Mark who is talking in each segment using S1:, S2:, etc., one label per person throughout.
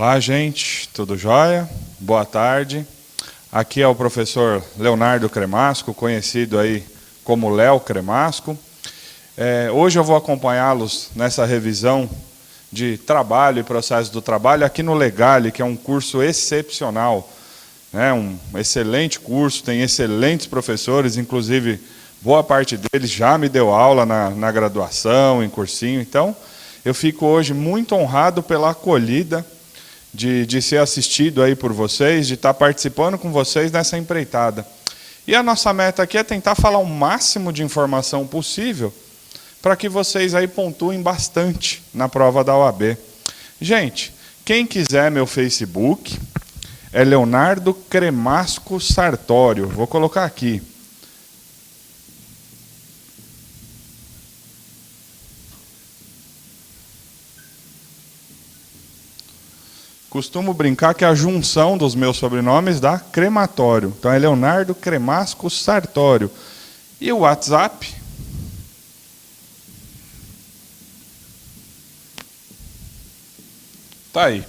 S1: Olá, gente, tudo jóia? Boa tarde. Aqui é o professor Leonardo Cremasco, conhecido aí como Léo Cremasco. Hoje eu vou acompanhá-los nessa revisão de trabalho e processo do trabalho aqui no Legale, que é um curso excepcional, né? Um excelente curso, tem excelentes professores, inclusive boa parte deles já me deu aula na graduação, em cursinho. Então, eu fico hoje muito honrado pela acolhida de ser assistido aí por vocês, de estar participando com vocês nessa empreitada. E a nossa meta aqui é tentar falar o máximo de informação possível para que vocês aí pontuem bastante na prova da OAB. Gente, quem quiser meu Facebook é Leonardo Cremasco Sartório. Vou colocar aqui. Costumo brincar que a junção dos meus sobrenomes dá crematório. Então é Leonardo Cremasco Sartório. E o WhatsApp? Tá aí.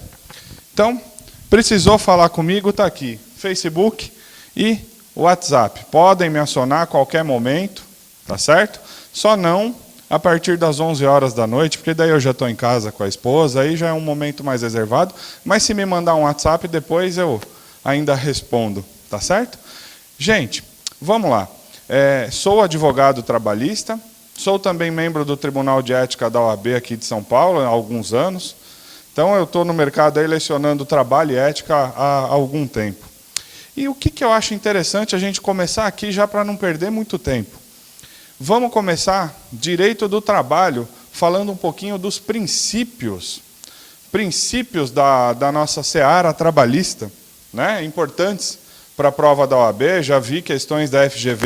S1: Então, precisou falar comigo, tá aqui. Facebook e WhatsApp. Podem me acionar a qualquer momento, tá certo? Só não a partir das 11 horas da noite, porque daí eu já estou em casa com a esposa, aí já é um momento mais reservado, mas se me mandar um WhatsApp, depois eu ainda respondo, tá certo? Gente, vamos lá. Sou advogado trabalhista, sou também membro do Tribunal de Ética da OAB aqui de São Paulo há alguns anos, então eu estou no mercado aí lecionando trabalho e ética há algum tempo. E o que eu acho interessante a gente começar aqui já para não perder muito tempo? Vamos começar direito do trabalho, falando um pouquinho dos princípios da nossa seara trabalhista, né? Importantes para a prova da OAB. Já vi questões da FGV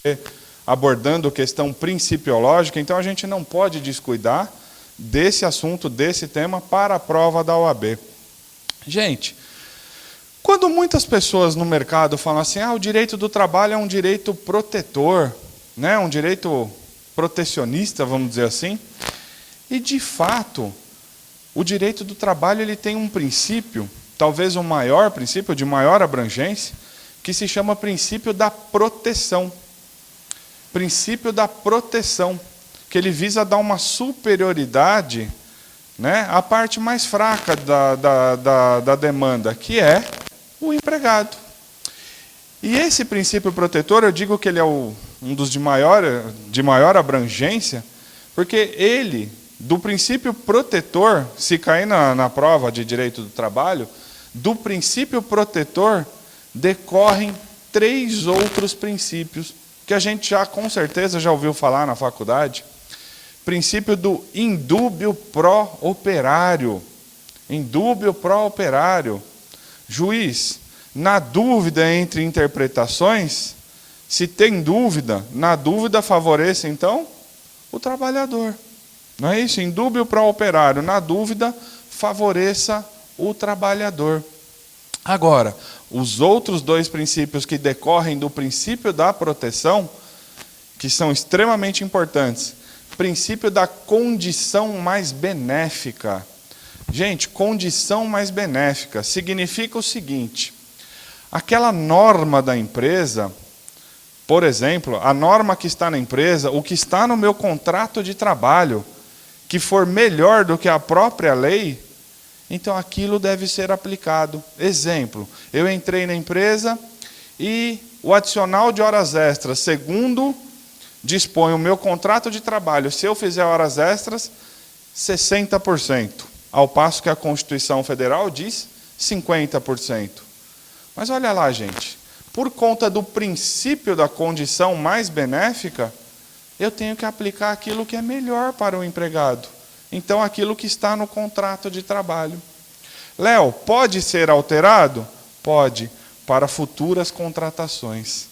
S1: abordando questão principiológica, então a gente não pode descuidar desse assunto, desse tema, para a prova da OAB. Gente, quando muitas pessoas no mercado falam assim, o direito do trabalho é um direito protetor, né, um direito protecionista, vamos dizer assim. E, de fato, o direito do trabalho ele tem um princípio, talvez o maior princípio, de maior abrangência, que se chama princípio da proteção. Princípio da proteção, que ele visa dar uma superioridade, né, à parte mais fraca da demanda, que é o empregado. E esse princípio protetor, eu digo que ele é um dos de maior abrangência, porque ele, do princípio protetor, se cair na prova de direito do trabalho, do princípio protetor decorrem 3 outros princípios, que a gente já, com certeza, já ouviu falar na faculdade. Princípio do indúbio pro operário. Indúbio pro operário. Juiz, na dúvida entre interpretações, se tem dúvida, na dúvida favoreça, então, o trabalhador. Não é isso? Indúbio para o operário, na dúvida, favoreça o trabalhador. Agora, os outros 2 princípios que decorrem do princípio da proteção, que são extremamente importantes. Princípio da condição mais benéfica. Gente, condição mais benéfica significa o seguinte: aquela norma da empresa, por exemplo, a norma que está na empresa, o que está no meu contrato de trabalho, que for melhor do que a própria lei, então aquilo deve ser aplicado. Exemplo, eu entrei na empresa e o adicional de horas extras, segundo dispõe o meu contrato de trabalho, se eu fizer horas extras, 60%, ao passo que a Constituição Federal diz 50%. Mas olha lá, gente, por conta do princípio da condição mais benéfica, eu tenho que aplicar aquilo que é melhor para o empregado. Então, aquilo que está no contrato de trabalho. Léo, pode ser alterado? Pode, para futuras contratações.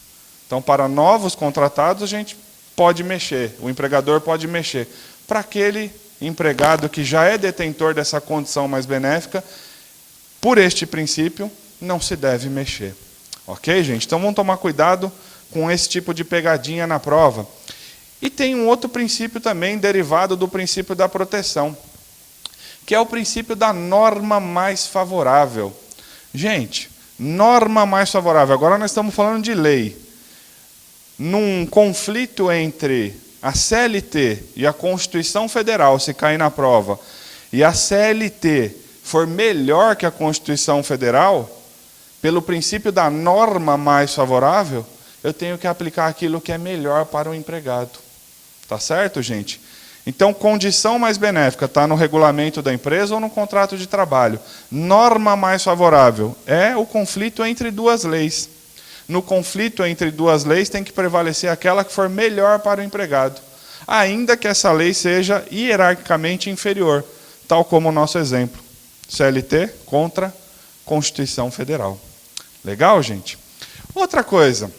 S1: Então, para novos contratados, a gente pode mexer, o empregador pode mexer. Para aquele empregado que já é detentor dessa condição mais benéfica, por este princípio, não se deve mexer. Ok, gente? Então vamos tomar cuidado com esse tipo de pegadinha na prova. E tem um outro princípio também derivado do princípio da proteção, que é o princípio da norma mais favorável. Gente, norma mais favorável. Agora nós estamos falando de lei. Num conflito entre a CLT e a Constituição Federal, se cair na prova, e a CLT for melhor que a Constituição Federal, pelo princípio da norma mais favorável, eu tenho que aplicar aquilo que é melhor para o empregado. Tá certo, gente? Então, condição mais benéfica está no regulamento da empresa ou no contrato de trabalho. Norma mais favorável é o conflito entre duas leis. No conflito entre duas leis tem que prevalecer aquela que for melhor para o empregado, ainda que essa lei seja hierarquicamente inferior, tal como o nosso exemplo. CLT contra Constituição Federal. Legal, gente? Outra coisa,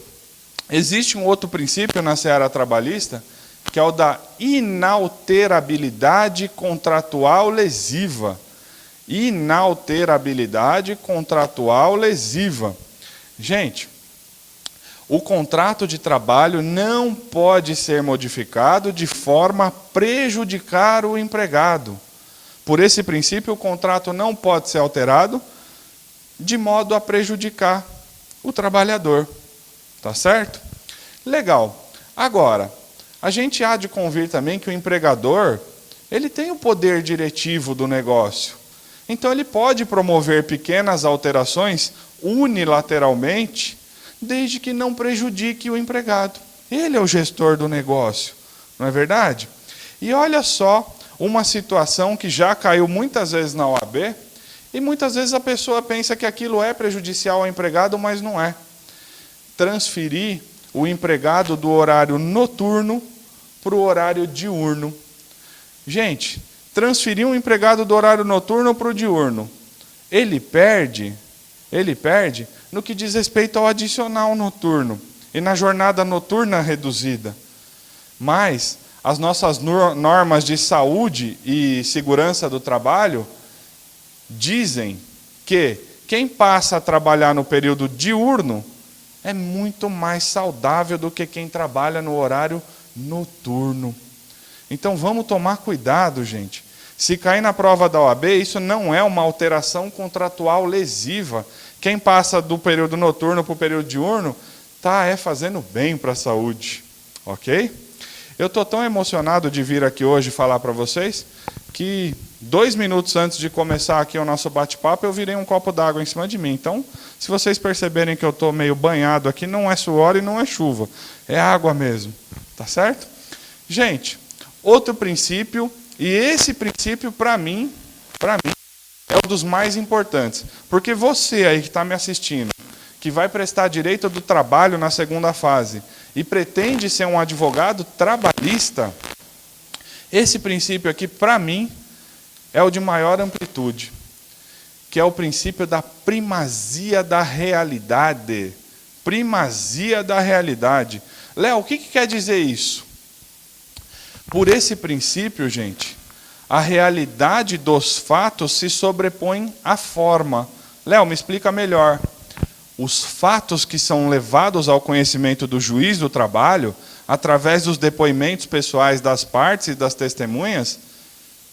S1: existe um outro princípio na seara trabalhista, que é o da inalterabilidade contratual lesiva. Inalterabilidade contratual lesiva. Gente, o contrato de trabalho não pode ser modificado de forma a prejudicar o empregado. Por esse princípio, o contrato não pode ser alterado de modo a prejudicar o trabalhador. Tá certo? Legal. Agora, a gente há de convir também que o empregador, ele tem o poder diretivo do negócio. Então ele pode promover pequenas alterações unilateralmente, desde que não prejudique o empregado. Ele é o gestor do negócio, não é verdade? E olha só uma situação que já caiu muitas vezes na OAB, e muitas vezes a pessoa pensa que aquilo é prejudicial ao empregado, mas não é. Transferir o empregado do horário noturno para o horário diurno. Gente, transferir um empregado do horário noturno para o diurno, ele perde no que diz respeito ao adicional noturno e na jornada noturna reduzida. Mas as nossas normas de saúde e segurança do trabalho dizem que quem passa a trabalhar no período diurno é muito mais saudável do que quem trabalha no horário noturno. Então vamos tomar cuidado, gente. Se cair na prova da OAB, isso não é uma alteração contratual lesiva. Quem passa do período noturno para o período diurno está fazendo bem para a saúde. Ok? Eu estou tão emocionado de vir aqui hoje falar para vocês que 2 minutos antes de começar aqui o nosso bate-papo, eu virei um copo d'água em cima de mim. Então, se vocês perceberem que eu estou meio banhado aqui, não é suor e não é chuva. É água mesmo. Tá certo? Gente, outro princípio, e esse princípio, para mim, é um dos mais importantes. Porque você aí que está me assistindo, que vai prestar direito do trabalho na segunda fase, e pretende ser um advogado trabalhista, esse princípio aqui, para mim, é o de maior amplitude, que é o princípio da primazia da realidade. Primazia da realidade. Léo, o que quer dizer isso? Por esse princípio, gente, a realidade dos fatos se sobrepõe à forma. Léo, me explica melhor. Os fatos que são levados ao conhecimento do juiz do trabalho, através dos depoimentos pessoais das partes e das testemunhas,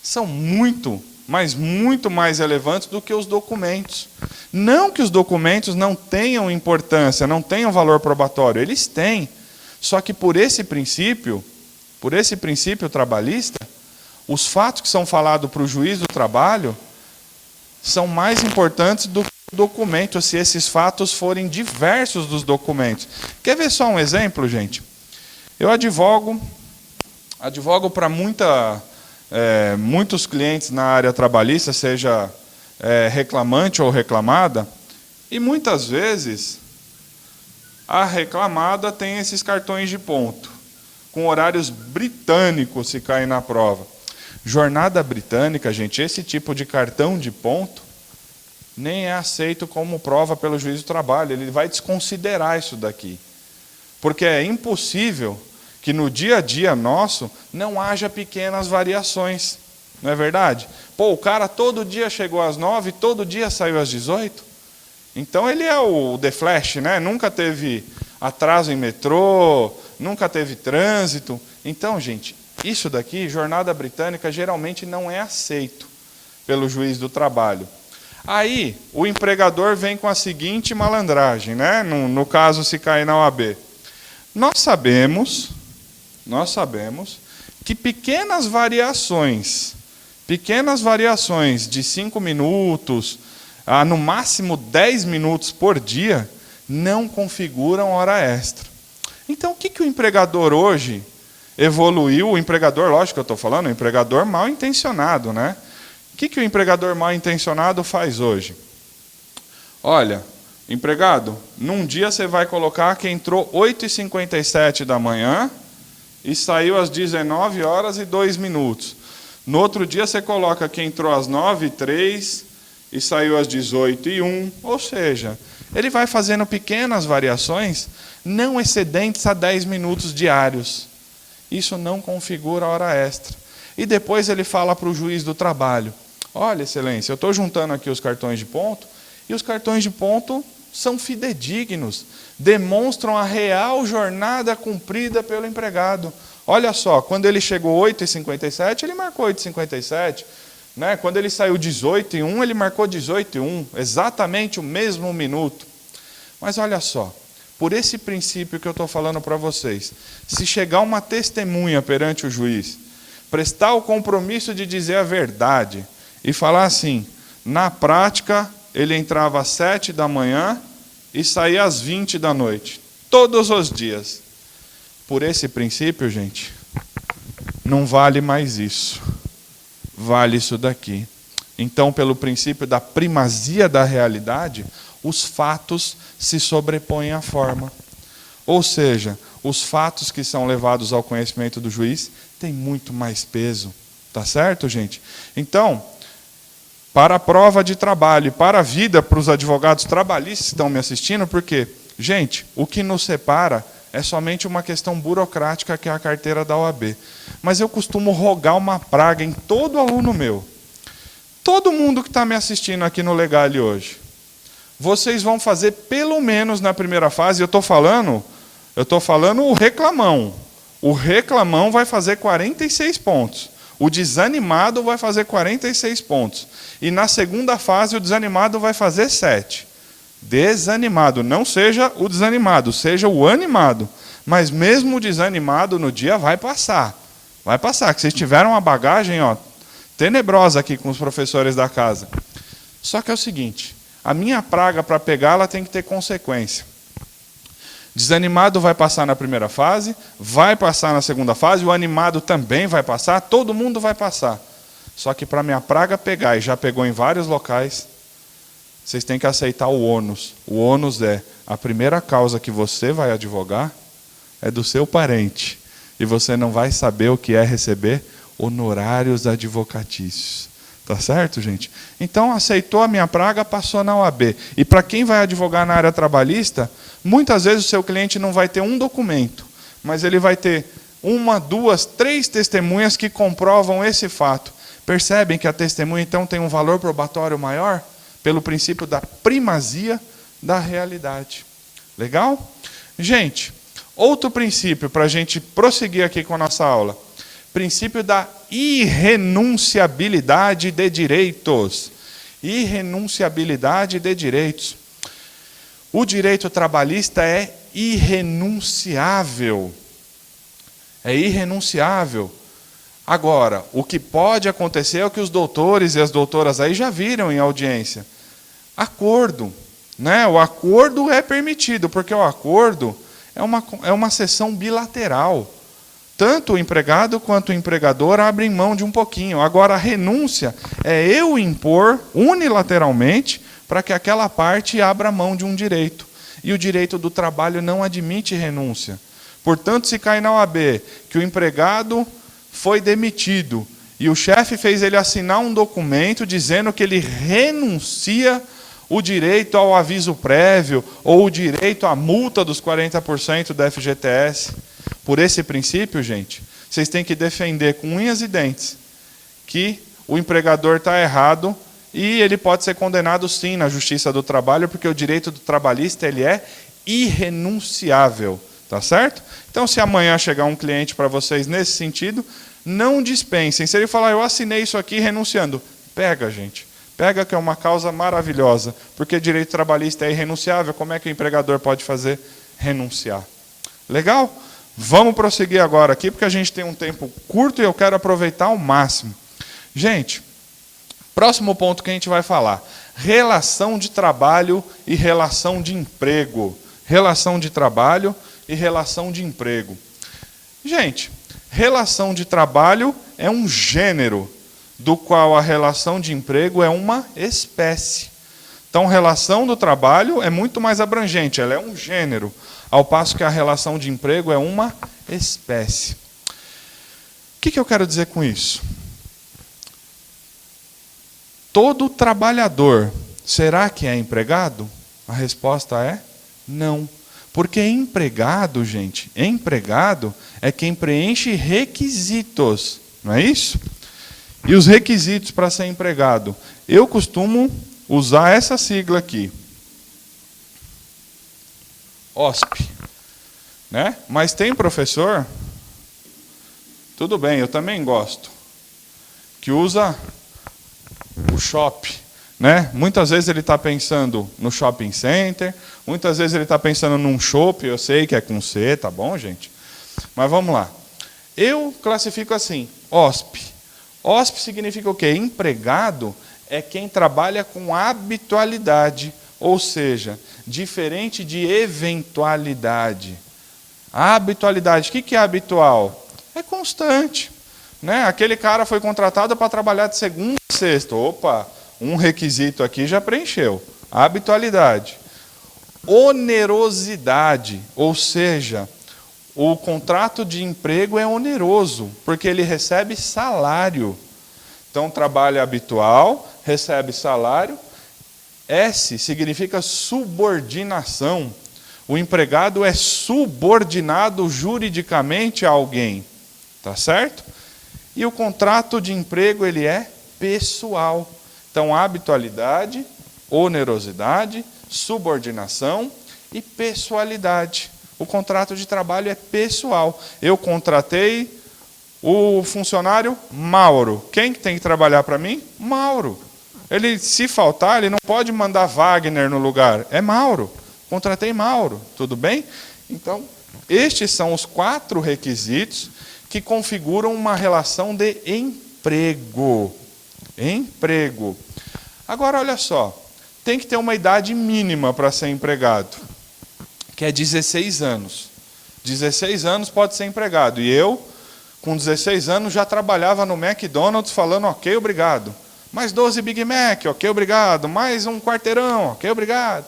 S1: são muito, mas muito mais relevantes do que os documentos. Não que os documentos não tenham importância, não tenham valor probatório, eles têm. Só que por esse princípio trabalhista, os fatos que são falados para o juiz do trabalho são mais importantes do que o documento, se esses fatos forem diversos dos documentos. Quer ver só um exemplo, gente? Eu advogo para muitos clientes na área trabalhista, seja reclamante ou reclamada, e muitas vezes a reclamada tem esses cartões de ponto, com horários britânicos, se cair na prova. Jornada britânica, gente, esse tipo de cartão de ponto nem é aceito como prova pelo juiz do trabalho. Ele vai desconsiderar isso daqui. Porque é impossível que no dia a dia nosso não haja pequenas variações. Não é verdade? Pô, o cara todo dia chegou às 9, todo dia saiu às 18. Então ele é o The Flash, né? Nunca teve atraso em metrô, nunca teve trânsito. Então, gente, isso daqui, jornada britânica, geralmente não é aceito. pelo juiz do trabalho. Aí, o empregador vem com a seguinte malandragem, né? No caso, se cair na OAB. Nós sabemos que pequenas variações de 5 minutos a no máximo 10 minutos por dia não configuram hora extra. Então, o que o empregador hoje evoluiu? O empregador, lógico que eu estou falando, o empregador mal intencionado, né? O que o empregador mal intencionado faz hoje? Olha, empregado, num dia você vai colocar que entrou 8h57 da manhã e saiu às 19h02. No outro dia você coloca que entrou às 9h03 e saiu às 18h01. Ou seja, ele vai fazendo pequenas variações não excedentes a 10 minutos diários. Isso não configura hora extra. E depois ele fala para o juiz do trabalho: olha, excelência, eu estou juntando aqui os cartões de ponto, e os cartões de ponto são fidedignos, demonstram a real jornada cumprida pelo empregado. Olha só, quando ele chegou 8h57, ele marcou 8h57. Né? Quando ele saiu 18h01, ele marcou 18h01, exatamente o mesmo minuto. Mas olha só, por esse princípio que eu estou falando para vocês, se chegar uma testemunha perante o juiz, prestar o compromisso de dizer a verdade e falar assim: na prática, ele entrava às 7 da manhã e saía às 20 da noite, todos os dias. Por esse princípio, gente, não vale mais isso. Vale isso daqui. Então, pelo princípio da primazia da realidade, os fatos se sobrepõem à forma. Ou seja, os fatos que são levados ao conhecimento do juiz têm muito mais peso. Tá certo, gente? Então, para a prova de trabalho e para a vida, para os advogados trabalhistas que estão me assistindo, porque, gente, o que nos separa é somente uma questão burocrática, que é a carteira da OAB. Mas eu costumo rogar uma praga em todo aluno meu. Todo mundo que está me assistindo aqui no Legale hoje, vocês vão fazer pelo menos na primeira fase, eu estou falando o reclamão. O reclamão vai fazer 46 pontos. O desanimado vai fazer 46 pontos. E na segunda fase o desanimado vai fazer 7. Desanimado, não seja o desanimado, seja o animado. Mas mesmo o desanimado no dia vai passar. Vai passar, que vocês tiveram uma bagagem tenebrosa aqui com os professores da casa. Só que é o seguinte, a minha praga, para pegá-la, tem que ter consequência. Desanimado vai passar na primeira fase, vai passar na segunda fase, o animado também vai passar, todo mundo vai passar. Só que para minha praga pegar, e já pegou em vários locais, vocês têm que aceitar o ônus. O ônus é: a primeira causa que você vai advogar é do seu parente. E você não vai saber o que é receber honorários advocatícios. Tá certo, gente? Então, aceitou a minha praga, passou na OAB. E para quem vai advogar na área trabalhista, muitas vezes o seu cliente não vai ter um documento, mas ele vai ter 1, 2, 3 testemunhas que comprovam esse fato. Percebem que a testemunha, então, tem um valor probatório maior? Pelo princípio da primazia da realidade. Legal? Gente, outro princípio para a gente prosseguir aqui com a nossa aula. Princípio da irrenunciabilidade de direitos. Irrenunciabilidade de direitos. O direito trabalhista é irrenunciável. É irrenunciável. Agora, o que pode acontecer é o que os doutores e as doutoras aí já viram em audiência. Acordo. Né? O acordo é permitido, porque o acordo é uma sessão bilateral. Tanto o empregado quanto o empregador abrem mão de um pouquinho. Agora, a renúncia é eu impor unilateralmente para que aquela parte abra mão de um direito. E o direito do trabalho não admite renúncia. Portanto, se cai na OAB que o empregado foi demitido e o chefe fez ele assinar um documento dizendo que ele renuncia o direito ao aviso prévio ou o direito à multa dos 40% da FGTS. Por esse princípio, gente, vocês têm que defender com unhas e dentes que o empregador está errado e ele pode ser condenado sim na Justiça do Trabalho, porque o direito do trabalhista ele é irrenunciável, tá certo? Então, se amanhã chegar um cliente para vocês nesse sentido, não dispensem. Se ele falar, eu assinei isso aqui renunciando, Pega, gente. Pega que é uma causa maravilhosa. Porque direito trabalhista é irrenunciável. Como é que o empregador pode fazer? Renunciar. Legal? Vamos prosseguir agora aqui, porque a gente tem um tempo curto e eu quero aproveitar ao máximo. Gente, próximo ponto que a gente vai falar. Relação de trabalho e relação de emprego. Relação de trabalho e relação de emprego. Gente, relação de trabalho é um gênero, do qual a relação de emprego é uma espécie. Então, relação do trabalho é muito mais abrangente, ela é um gênero, ao passo que a relação de emprego é uma espécie. O que eu quero dizer com isso? Todo trabalhador, será que é empregado? A resposta é não. Porque empregado, gente, empregado é quem preenche requisitos, não é isso? E os requisitos para ser empregado? Eu costumo usar essa sigla aqui. OSP. Né? Mas tem professor, tudo bem, eu também gosto, que usa o SHOP. Né? Muitas vezes ele está pensando no shopping center, muitas vezes ele está pensando num shopping, eu sei que é com C, tá bom, gente? Mas vamos lá. Eu classifico assim, OSP. OSP significa o quê? Empregado é quem trabalha com habitualidade, ou seja, diferente de eventualidade. A habitualidade, o que é habitual? É constante. Né? Aquele cara foi contratado para trabalhar de segunda a sexta. Opa! Um requisito aqui já preencheu. Habitualidade. Onerosidade, ou seja, o contrato de emprego é oneroso, porque ele recebe salário. Então, trabalho habitual, recebe salário. S significa subordinação. O empregado é subordinado juridicamente a alguém. Tá certo? E o contrato de emprego, ele é pessoal. Então, habitualidade, onerosidade, subordinação e pessoalidade. O contrato de trabalho é pessoal. Eu contratei o funcionário Mauro. Quem que tem que trabalhar para mim? Mauro. Ele, se faltar, ele não pode mandar Wagner no lugar. É Mauro. Contratei Mauro. Tudo bem? Então, estes são os 4 requisitos que configuram uma relação de emprego. Emprego. Agora, olha só, tem que ter uma idade mínima para ser empregado, que é 16 anos. 16 anos pode ser empregado. E eu, com 16 anos, já trabalhava no McDonald's falando ok, obrigado. Mais 12 Big Mac, ok, obrigado. Mais um quarteirão, ok, obrigado.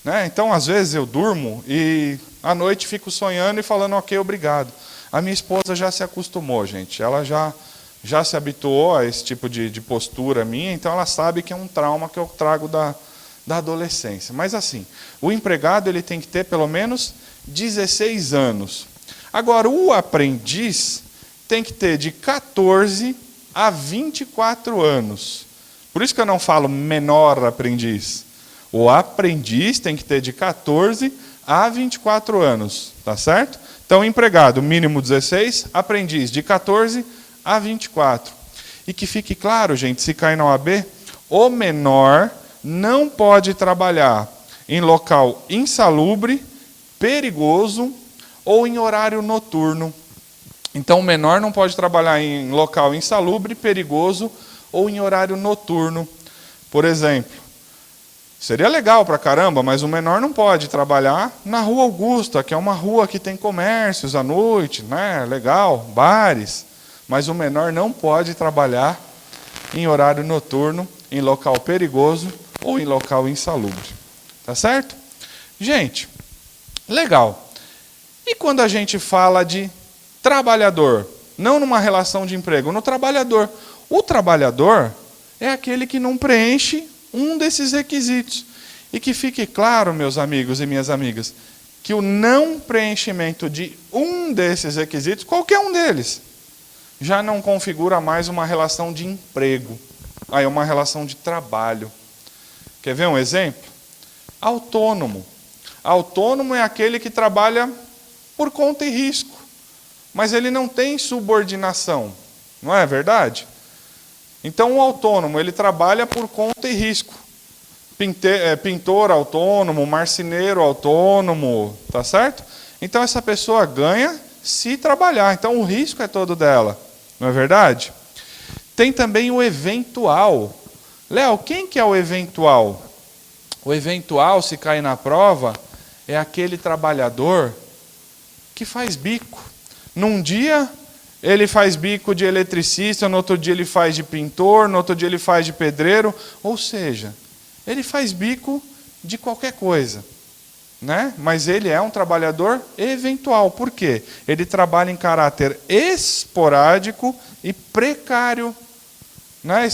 S1: Né? Então, às vezes, eu durmo e à noite fico sonhando e falando ok, obrigado. A minha esposa já se acostumou, gente. Ela já se habituou a esse tipo de postura minha, então ela sabe que é um trauma que eu trago da adolescência. Mas assim, o empregado ele tem que ter pelo menos 16 anos. Agora, o aprendiz tem que ter de 14 a 24 anos. Por isso que eu não falo menor aprendiz. O aprendiz tem que ter de 14 a 24 anos, tá certo? Então, empregado, mínimo 16, aprendiz de 14 a 24. E que fique claro, gente, se cair na OAB, o menor não pode trabalhar em local insalubre, perigoso ou em horário noturno. Então, o menor não pode trabalhar em local insalubre, perigoso ou em horário noturno. Por exemplo, seria legal pra caramba, mas o menor não pode trabalhar na Rua Augusta, que é uma rua que tem comércios à noite, né? Legal, bares. Mas o menor não pode trabalhar em horário noturno, em local perigoso ou em local insalubre. Tá certo? Gente, legal. E quando a gente fala de trabalhador, não numa relação de emprego, no trabalhador. O trabalhador é aquele que não preenche um desses requisitos. E que fique claro, meus amigos e minhas amigas, que o não preenchimento de um desses requisitos, qualquer um deles, já não configura mais uma relação de emprego. Aí é uma relação de trabalho. Quer ver um exemplo? Autônomo. Autônomo é aquele que trabalha por conta e risco, mas ele não tem subordinação. Não é verdade? Então, o autônomo, ele trabalha por conta e risco. Pintor autônomo, marceneiro autônomo, tá certo? Então, essa pessoa ganha se trabalhar. Então, o risco é todo dela, não é verdade? Tem também o eventual. Léo, quem que é o eventual? O eventual, se cair na prova, é aquele trabalhador que faz bico. Num dia, ele faz bico de eletricista, no outro dia ele faz de pintor, no outro dia ele faz de pedreiro. Ou seja, ele faz bico de qualquer coisa, né? Mas ele é um trabalhador eventual. Por quê? Ele trabalha em caráter esporádico e precário. Né?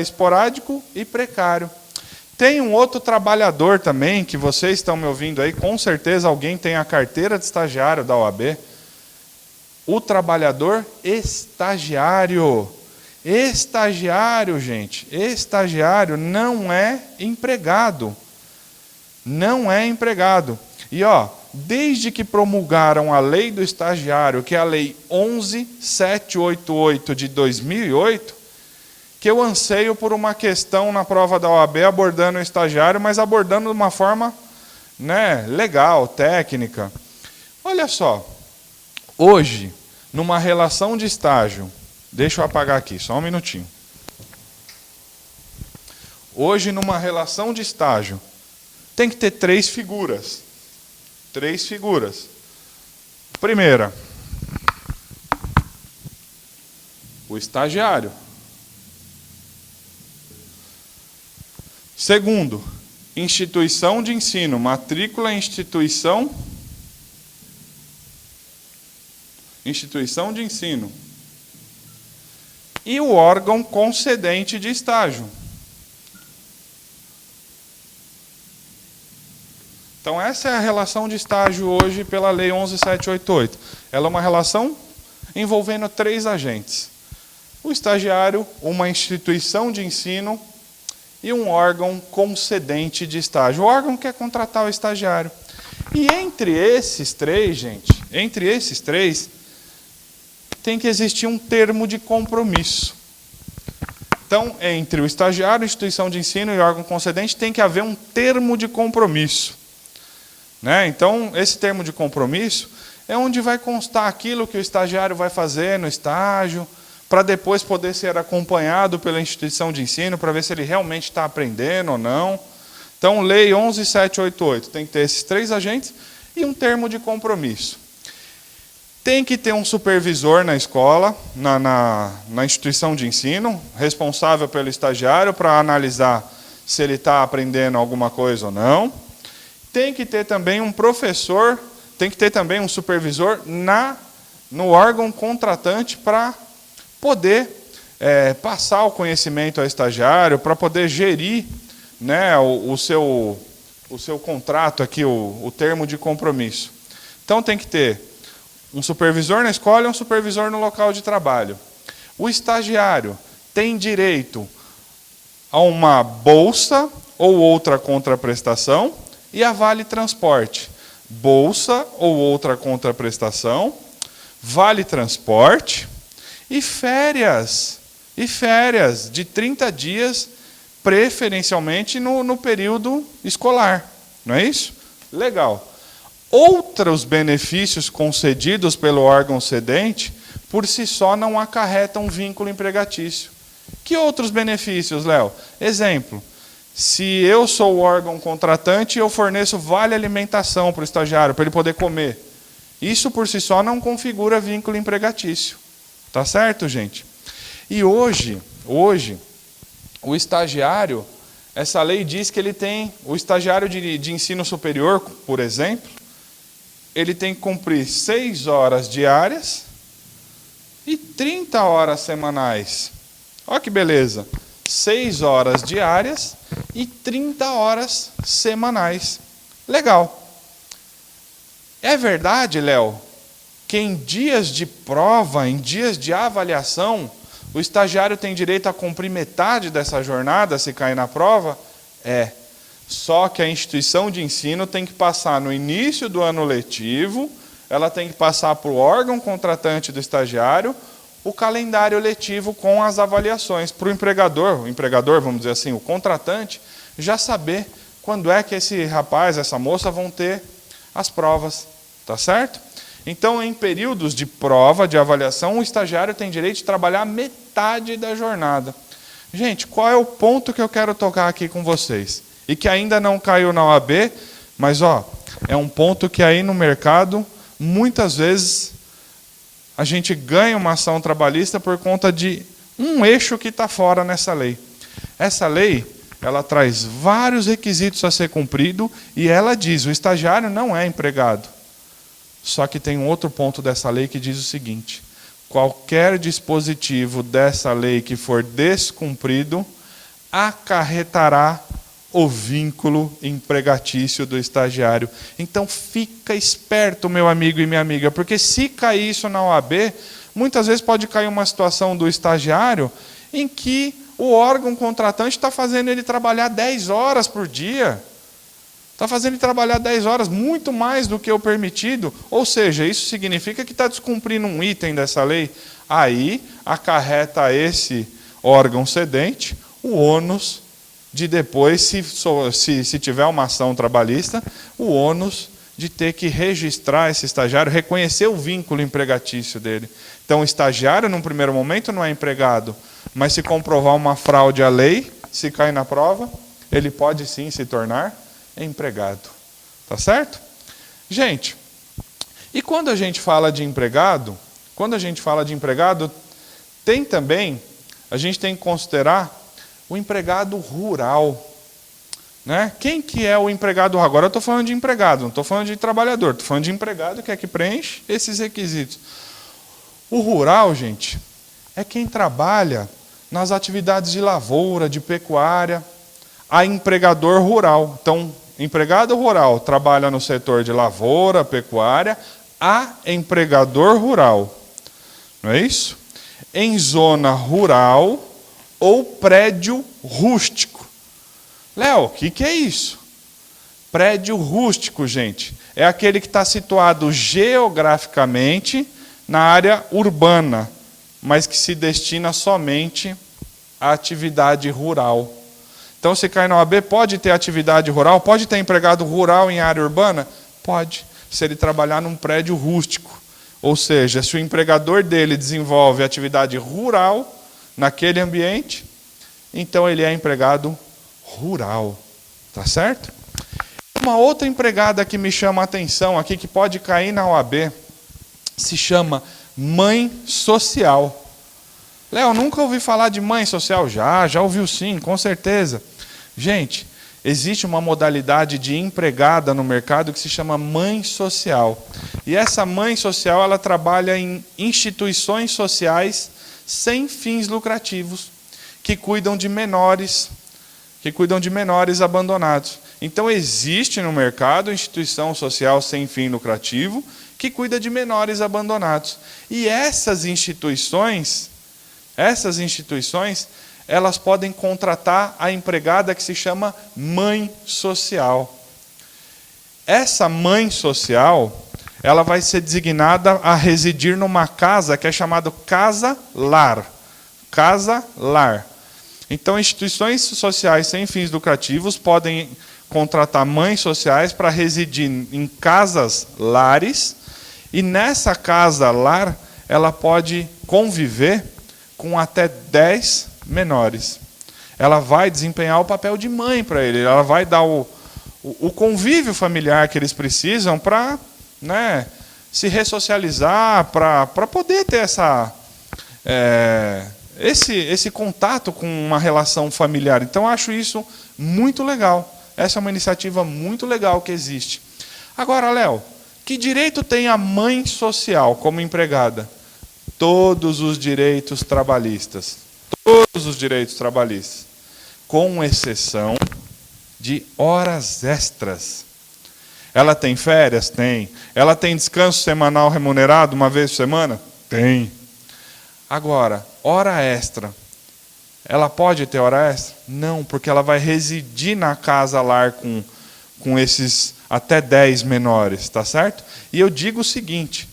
S1: Esporádico e precário. Tem um outro trabalhador também, que vocês estão me ouvindo aí, com certeza alguém tem a carteira de estagiário da OAB. O trabalhador estagiário. Estagiário, gente. Estagiário não é empregado. Não é empregado. E desde que promulgaram a lei do estagiário, que é a lei 11.788 de 2008, que eu anseio por uma questão na prova da OAB abordando o estagiário, mas abordando de uma forma, né, legal, técnica. Olha só, hoje, numa relação de estágio, deixa eu apagar aqui, só um minutinho. Hoje, numa relação de estágio, tem que ter 3 figuras. 3 figuras. Primeira, o estagiário. Segundo, instituição de ensino, matrícula em instituição de ensino. E o órgão concedente de estágio. Então, essa é a relação de estágio hoje pela Lei 11.788. Ela é uma relação envolvendo 3 agentes. O estagiário, uma instituição de ensino e um órgão concedente de estágio. O órgão quer contratar o estagiário. E entre esses 3, gente, tem que existir um termo de compromisso. Então, entre o estagiário, a instituição de ensino e o órgão concedente, tem que haver um termo de compromisso. Né? Então, esse termo de compromisso é onde vai constar aquilo que o estagiário vai fazer no estágio, para depois poder ser acompanhado pela instituição de ensino, para ver se ele realmente está aprendendo ou não. Então, Lei 11.788 tem que ter esses 3 agentes e um termo de compromisso. Tem que ter um supervisor na escola, na instituição de ensino, responsável pelo estagiário, para analisar se ele está aprendendo alguma coisa ou não. Tem que ter também um professor, tem que ter também um supervisor no órgão contratante para poder passar o conhecimento ao estagiário, para poder gerir, né, o seu contrato aqui, o termo de compromisso. Então tem que ter um supervisor na escola e um supervisor no local de trabalho. O estagiário tem direito a uma bolsa ou outra contraprestação e a vale transporte. Bolsa ou outra contraprestação, vale transporte e férias de 30 dias, preferencialmente no período escolar. Não é isso? Legal. Outros benefícios concedidos pelo órgão cedente, por si só, não acarretam vínculo empregatício. Que outros benefícios, Léo? Exemplo, se eu sou o órgão contratante, eu forneço vale alimentação para o estagiário, para ele poder comer. Isso, por si só, não configura vínculo empregatício. Tá certo, gente? E hoje, o estagiário, essa lei diz que ele tem, o estagiário de ensino superior, por exemplo, ele tem que cumprir 6 horas diárias e 30 horas semanais. Olha que beleza. 6 horas diárias e 30 horas semanais. Legal. É verdade, Léo, que em dias de prova, em dias de avaliação, o estagiário tem direito a cumprir metade dessa jornada, se cair na prova? É. Só que a instituição de ensino tem que passar no início do ano letivo, ela tem que passar para o órgão contratante do estagiário o calendário letivo com as avaliações, para o empregador, vamos dizer assim, o contratante, já saber quando é que esse rapaz, essa moça vão ter as provas, tá certo? Então, em períodos de prova, de avaliação, o estagiário tem direito de trabalhar metade da jornada. Gente, qual é o ponto que eu quero tocar aqui com vocês? E que ainda não caiu na OAB, mas é um ponto que aí no mercado, muitas vezes, a gente ganha uma ação trabalhista por conta de um eixo que está fora nessa lei. Essa lei, ela traz vários requisitos a ser cumprido e ela diz, o estagiário não é empregado. Só que tem um outro ponto dessa lei que diz o seguinte, qualquer dispositivo dessa lei que for descumprido, acarretará o vínculo empregatício do estagiário. Então fica esperto, meu amigo e minha amiga, porque se cair isso na OAB, muitas vezes pode cair uma situação do estagiário em que o órgão contratante está fazendo ele trabalhar 10 horas por dia. Está fazendo ele trabalhar 10 horas, muito mais do que o permitido. Ou seja, isso significa que está descumprindo um item dessa lei. Aí acarreta a esse órgão cedente o ônus de depois, se tiver uma ação trabalhista, o ônus de ter que registrar esse estagiário, reconhecer o vínculo empregatício dele. Então, o estagiário, num primeiro momento, não é empregado, mas se comprovar uma fraude à lei, se cair na prova, ele pode sim se tornar empregado. Tá certo? Gente, e quando a gente fala de empregado, tem também, a gente tem que considerar o empregado rural. Né? Quem que é o empregado rural? Agora eu estou falando de empregado, não estou falando de trabalhador, estou falando de empregado que é que preenche esses requisitos. O rural, gente, é quem trabalha nas atividades de lavoura, de pecuária, a empregador rural. Então, empregado rural trabalha no setor de lavoura, pecuária, a empregador rural. Não é isso? Em zona rural ou prédio rústico. Léo, o que é isso? Prédio rústico, gente, é aquele que está situado geograficamente na área urbana, mas que se destina somente à atividade rural. Então, se cai na OAB, pode ter atividade rural? Pode ter empregado rural em área urbana? Pode, se ele trabalhar num prédio rústico. Ou seja, se o empregador dele desenvolve atividade rural naquele ambiente, então ele é empregado rural. Tá certo? Uma outra empregada que me chama a atenção aqui, que pode cair na OAB, se chama mãe social. Léo, nunca ouvi falar de mãe social. Já ouviu sim, com certeza. Gente, existe uma modalidade de empregada no mercado que se chama mãe social. E essa mãe social, ela trabalha em instituições sociais sem fins lucrativos, que cuidam de menores abandonados. Então, existe no mercado instituição social sem fim lucrativo que cuida de menores abandonados. E essas instituições, elas podem contratar a empregada que se chama mãe social. Essa mãe social, ela vai ser designada a residir numa casa que é chamada casa-lar. Casa-lar. Então, instituições sociais sem fins lucrativos podem contratar mães sociais para residir em casas-lares, e nessa casa-lar ela pode conviver com até 10 menores. Ela vai desempenhar o papel de mãe para ele, ela vai dar o convívio familiar que eles precisam para, né, se ressocializar, para poder ter esse contato com uma relação familiar. Então, eu acho isso muito legal. Essa é uma iniciativa muito legal que existe. Agora, Léo, que direito tem a mãe social como empregada? Todos os direitos trabalhistas. Todos os direitos trabalhistas. Com exceção de horas extras. Ela tem férias? Tem. Ela tem descanso semanal remunerado uma vez por semana? Tem. Agora, hora extra. Ela pode ter hora extra? Não, porque ela vai residir na casa-lar com esses até 10 menores, tá certo? E eu digo o seguinte,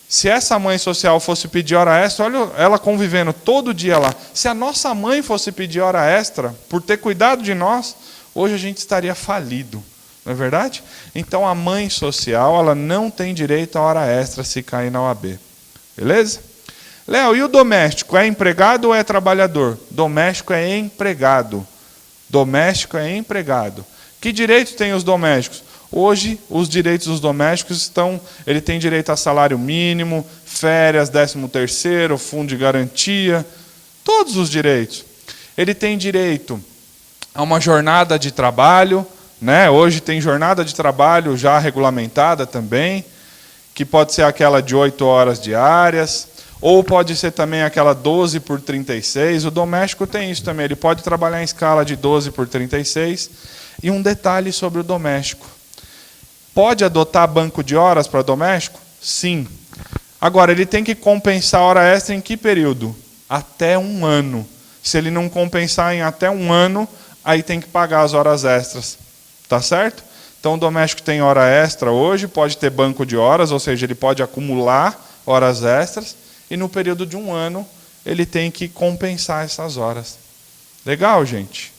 S1: Se essa mãe social fosse pedir hora extra, olha ela convivendo todo dia lá. Se a nossa mãe fosse pedir hora extra, por ter cuidado de nós, hoje a gente estaria falido. Não é verdade? Então a mãe social, ela não tem direito a hora extra se cair na OAB. Beleza? Léo, e o doméstico? É empregado ou é trabalhador? Doméstico é empregado. Doméstico é empregado. Que direito tem os domésticos? Hoje, os direitos dos domésticos estão... Ele tem direito a salário mínimo, férias, 13º, fundo de garantia, todos os direitos. Ele tem direito a uma jornada de trabalho, né? Hoje tem jornada de trabalho já regulamentada também, que pode ser aquela de 8 horas diárias, ou pode ser também aquela 12 por 36. O doméstico tem isso também, ele pode trabalhar em escala de 12 por 36. E um detalhe sobre o doméstico. Pode adotar banco de horas para doméstico? Sim. Agora, ele tem que compensar a hora extra em que período? Até 1 ano. Se ele não compensar em até 1 ano, aí tem que pagar as horas extras. Tá certo? Então, o doméstico tem hora extra hoje, pode ter banco de horas, ou seja, ele pode acumular horas extras, e no período de 1 ano, ele tem que compensar essas horas. Legal, gente?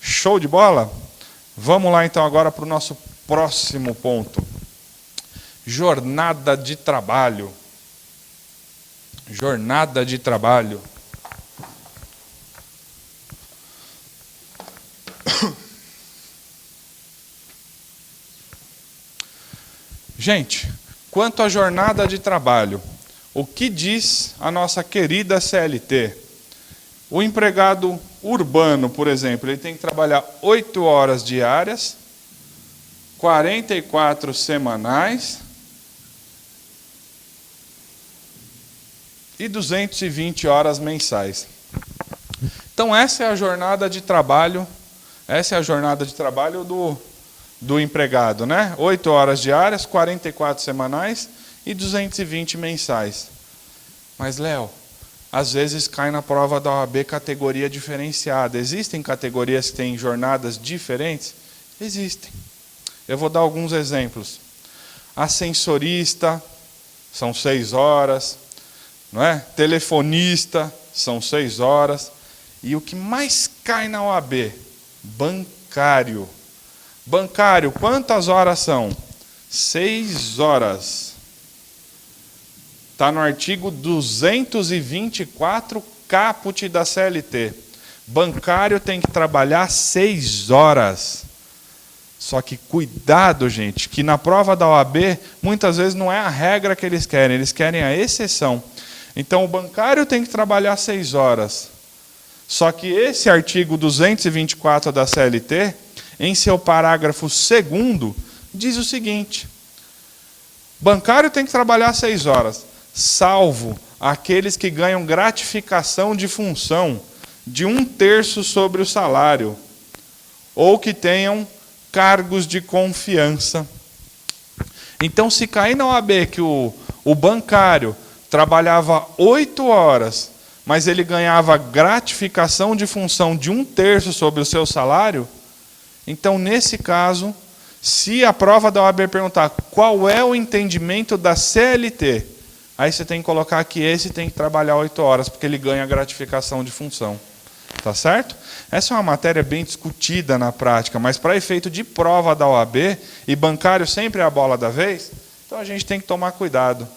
S1: Show de bola? Vamos lá, então, agora para o nosso próximo ponto. Jornada de trabalho. Jornada de trabalho. Gente, quanto à jornada de trabalho, o que diz a nossa querida CLT? O empregado urbano, por exemplo, ele tem que trabalhar 8 horas diárias, 44 semanais e 220 horas mensais. Então essa é a jornada de trabalho, do empregado, né? 8 horas diárias, 44 semanais e 220 mensais. Mas, Léo, às vezes cai na prova da OAB categoria diferenciada. Existem categorias que têm jornadas diferentes? Existem. Eu vou dar alguns exemplos. Ascensorista, são 6 horas. Não é? Telefonista, são 6 horas. E o que mais cai na OAB? Bancário. Bancário, quantas horas são? 6 horas. Está no artigo 224, caput da CLT. Bancário tem que trabalhar 6 horas. Só que cuidado, gente, que na prova da OAB, muitas vezes não é a regra que eles querem a exceção. Então, o bancário tem que trabalhar 6 horas. Só que esse artigo 224 da CLT, em seu parágrafo 2º, diz o seguinte: bancário tem que trabalhar 6 horas, salvo aqueles que ganham gratificação de função de 1/3 sobre o salário, ou que tenham cargos de confiança. Então, se cair na OAB que o bancário trabalhava 8 horas, mas ele ganhava gratificação de função de 1/3 sobre o seu salário, então, nesse caso, se a prova da OAB perguntar qual é o entendimento da CLT, aí você tem que colocar que esse tem que trabalhar 8 horas, porque ele ganha gratificação de função. Tá certo? Essa é uma matéria bem discutida na prática, mas para efeito de prova da OAB, e bancário sempre é a bola da vez, então a gente tem que tomar cuidado.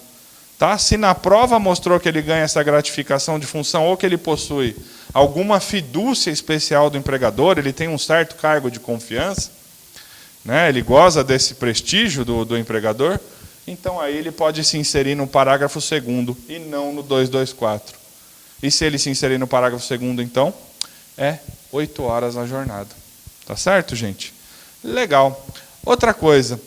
S1: Tá? Se na prova mostrou que ele ganha essa gratificação de função, ou que ele possui alguma fidúcia especial do empregador, ele tem um certo cargo de confiança, né? Ele goza desse prestígio do empregador, então aí ele pode se inserir no parágrafo 2º e não no 224. E se ele se inserir no parágrafo 2º, então, é 8 horas a jornada. Tá certo, gente? Legal. Outra coisa,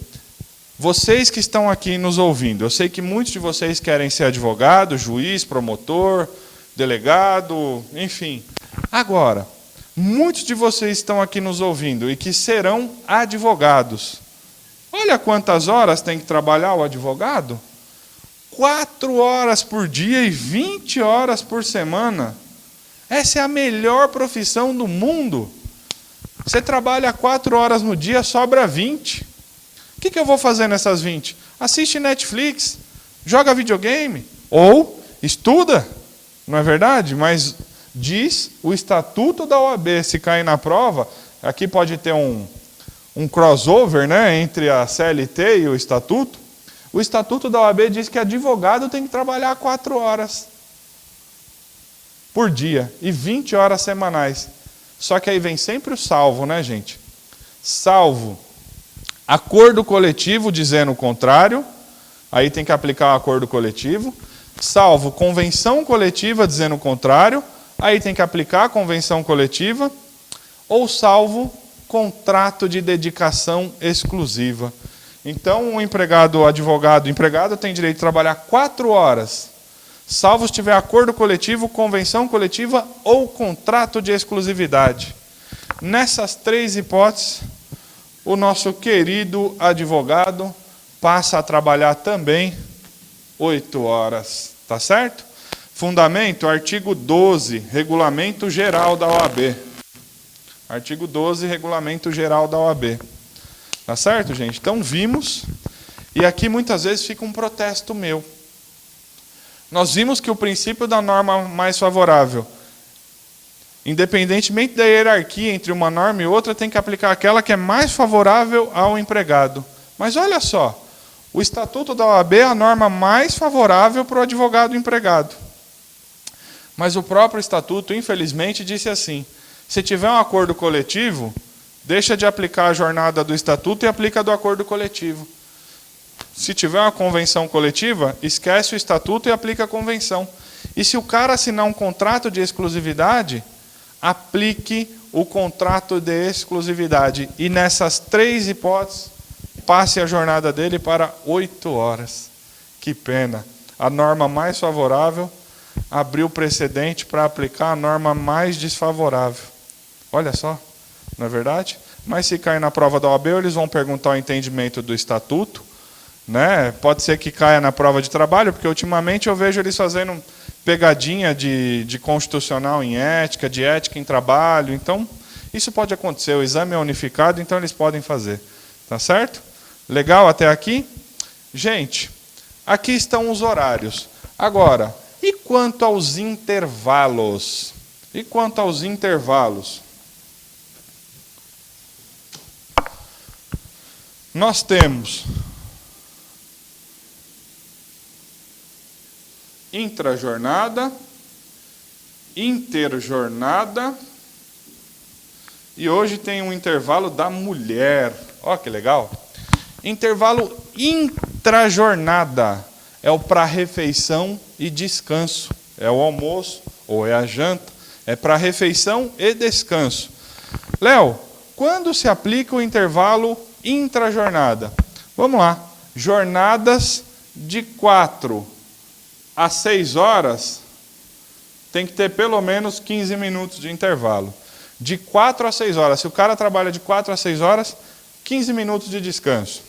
S1: vocês que estão aqui nos ouvindo, eu sei que muitos de vocês querem ser advogado, juiz, promotor, delegado, enfim. Agora, muitos de vocês estão aqui nos ouvindo e que serão advogados. Olha quantas horas tem que trabalhar o advogado. 4 horas por dia e 20 horas por semana. Essa é a melhor profissão do mundo. Você trabalha 4 horas no dia, sobra 20. O que eu vou fazer nessas 20? Assiste Netflix, Joga videogame ou estuda, não é verdade? Mas diz o estatuto da OAB, se cair na prova, aqui pode ter um crossover, né, entre a CLT e o estatuto. O estatuto da OAB diz que advogado tem que trabalhar 4 horas por dia e 20 horas semanais. Só que aí vem sempre o salvo, né, gente? Salvo acordo coletivo dizendo o contrário, aí tem que aplicar o acordo coletivo. Salvo convenção coletiva dizendo o contrário, aí tem que aplicar a convenção coletiva. Ou salvo contrato de dedicação exclusiva. Então, o empregado tem direito de trabalhar 4 horas, salvo se tiver acordo coletivo, convenção coletiva ou contrato de exclusividade. Nessas 3 hipóteses, o nosso querido advogado passa a trabalhar também 8 horas. Tá certo? Fundamento, artigo 12, Regulamento Geral da OAB. Artigo 12, Regulamento Geral da OAB. Tá certo, gente? Então, vimos, e aqui muitas vezes fica um protesto meu. Nós vimos que o princípio da norma mais favorável, independentemente da hierarquia entre uma norma e outra, tem que aplicar aquela que é mais favorável ao empregado. Mas olha só, o Estatuto da OAB é a norma mais favorável para o advogado empregado. Mas o próprio Estatuto, infelizmente, disse assim: se tiver um acordo coletivo, deixa de aplicar a jornada do Estatuto e aplica a do acordo coletivo. Se tiver uma convenção coletiva, esquece o Estatuto e aplica a convenção. E se o cara assinar um contrato de exclusividade, aplique o contrato de exclusividade. E nessas 3 hipóteses, passe a jornada dele para 8 horas. Que pena. A norma mais favorável abriu precedente para aplicar a norma mais desfavorável. Olha só, não é verdade? Mas se cair na prova da OAB, eles vão perguntar o entendimento do estatuto, né? Pode ser que caia na prova de trabalho, porque ultimamente eu vejo eles fazendo pegadinha de constitucional em ética, de ética em trabalho. Então, isso pode acontecer. O exame é unificado, então eles podem fazer. Tá certo? Legal até aqui? Gente, aqui estão os horários. Agora, e quanto aos intervalos? E quanto aos intervalos? Nós temos intrajornada, interjornada e hoje tem um intervalo da mulher. Ó, que legal. Intervalo intrajornada é o para refeição e descanso. É o almoço ou é a janta. É para refeição e descanso. Léo, quando se aplica o intervalo intrajornada? Vamos lá. Jornadas de 4 a 6 horas tem que ter pelo menos 15 minutos de intervalo. De 4 a 6 horas. Se o cara trabalha de 4 a 6 horas, 15 minutos de descanso.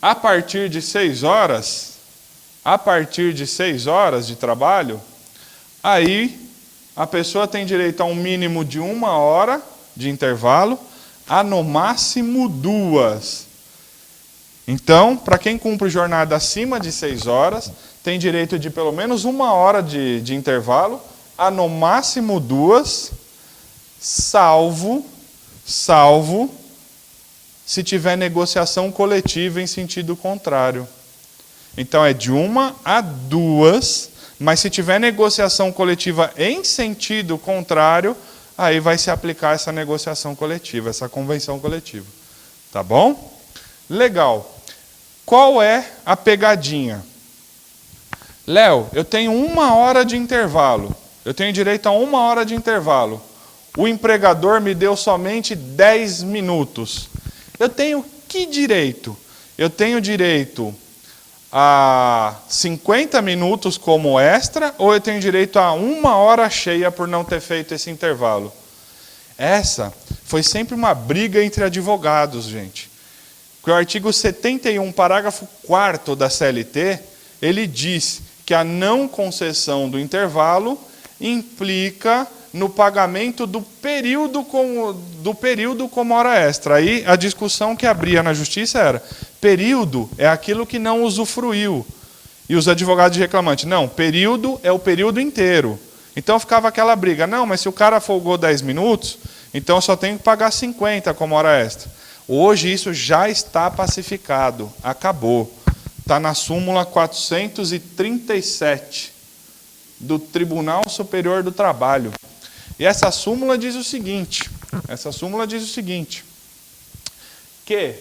S1: A partir de 6 horas, de trabalho, aí a pessoa tem direito a um mínimo de 1 hora de intervalo, a no máximo 2. Então, para quem cumpre jornada acima de 6 horas, tem direito de pelo menos 1 hora de intervalo, a no máximo 2, salvo se tiver negociação coletiva em sentido contrário. Então, é de 1 a 2, mas se tiver negociação coletiva em sentido contrário, aí vai se aplicar essa negociação coletiva, essa convenção coletiva. Tá bom? Legal. Qual é a pegadinha? Léo, eu tenho 1 hora de intervalo. Eu tenho direito a 1 hora de intervalo. O empregador me deu somente 10 minutos. Eu tenho que direito? Eu tenho direito a 50 minutos como extra ou eu tenho direito a 1 hora cheia por não ter feito esse intervalo? Essa foi sempre uma briga entre advogados, gente. Porque o artigo 71, parágrafo 4º da CLT, ele diz que a não concessão do intervalo implica no pagamento do período como hora extra. Aí a discussão que abria na justiça era, Período é aquilo que não usufruiu. E os advogados de reclamante, não, período é o período inteiro. Então ficava aquela briga, não, mas se o cara folgou 10 minutos, então eu só tenho que pagar 50 como hora extra. Hoje isso já está pacificado, acabou. Está na súmula 437 do Tribunal Superior do Trabalho. E essa súmula diz o seguinte, que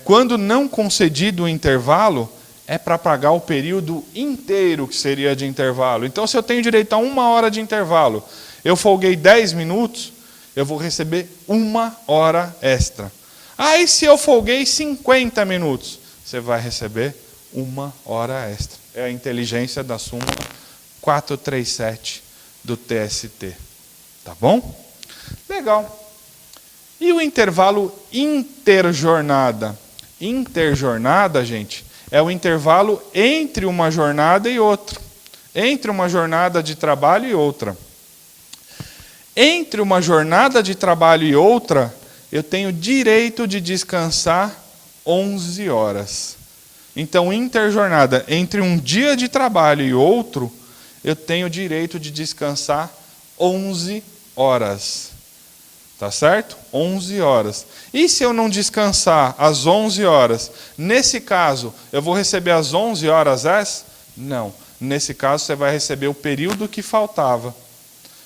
S1: quando não concedido o intervalo, é para pagar o período inteiro que seria de intervalo. Então, se eu tenho direito a 1 hora de intervalo, eu folguei 10 minutos, eu vou receber 1 hora extra. Aí, se eu folguei 50 minutos, você vai receber 1 hora extra. É a inteligência da súmula 437 do TST. Tá bom? Legal. E o intervalo interjornada? Interjornada, gente, é o intervalo entre uma jornada e outra. Entre uma jornada de trabalho e outra. Entre uma jornada de trabalho e outra, eu tenho direito de descansar 11 horas. Então, interjornada, entre um dia de trabalho e outro, eu tenho direito de descansar 11 horas. Tá certo? 11 horas. E se eu não descansar às 11 horas? Nesse caso, eu vou receber às 11 horas essa? Não. Nesse caso, você vai receber o período que faltava.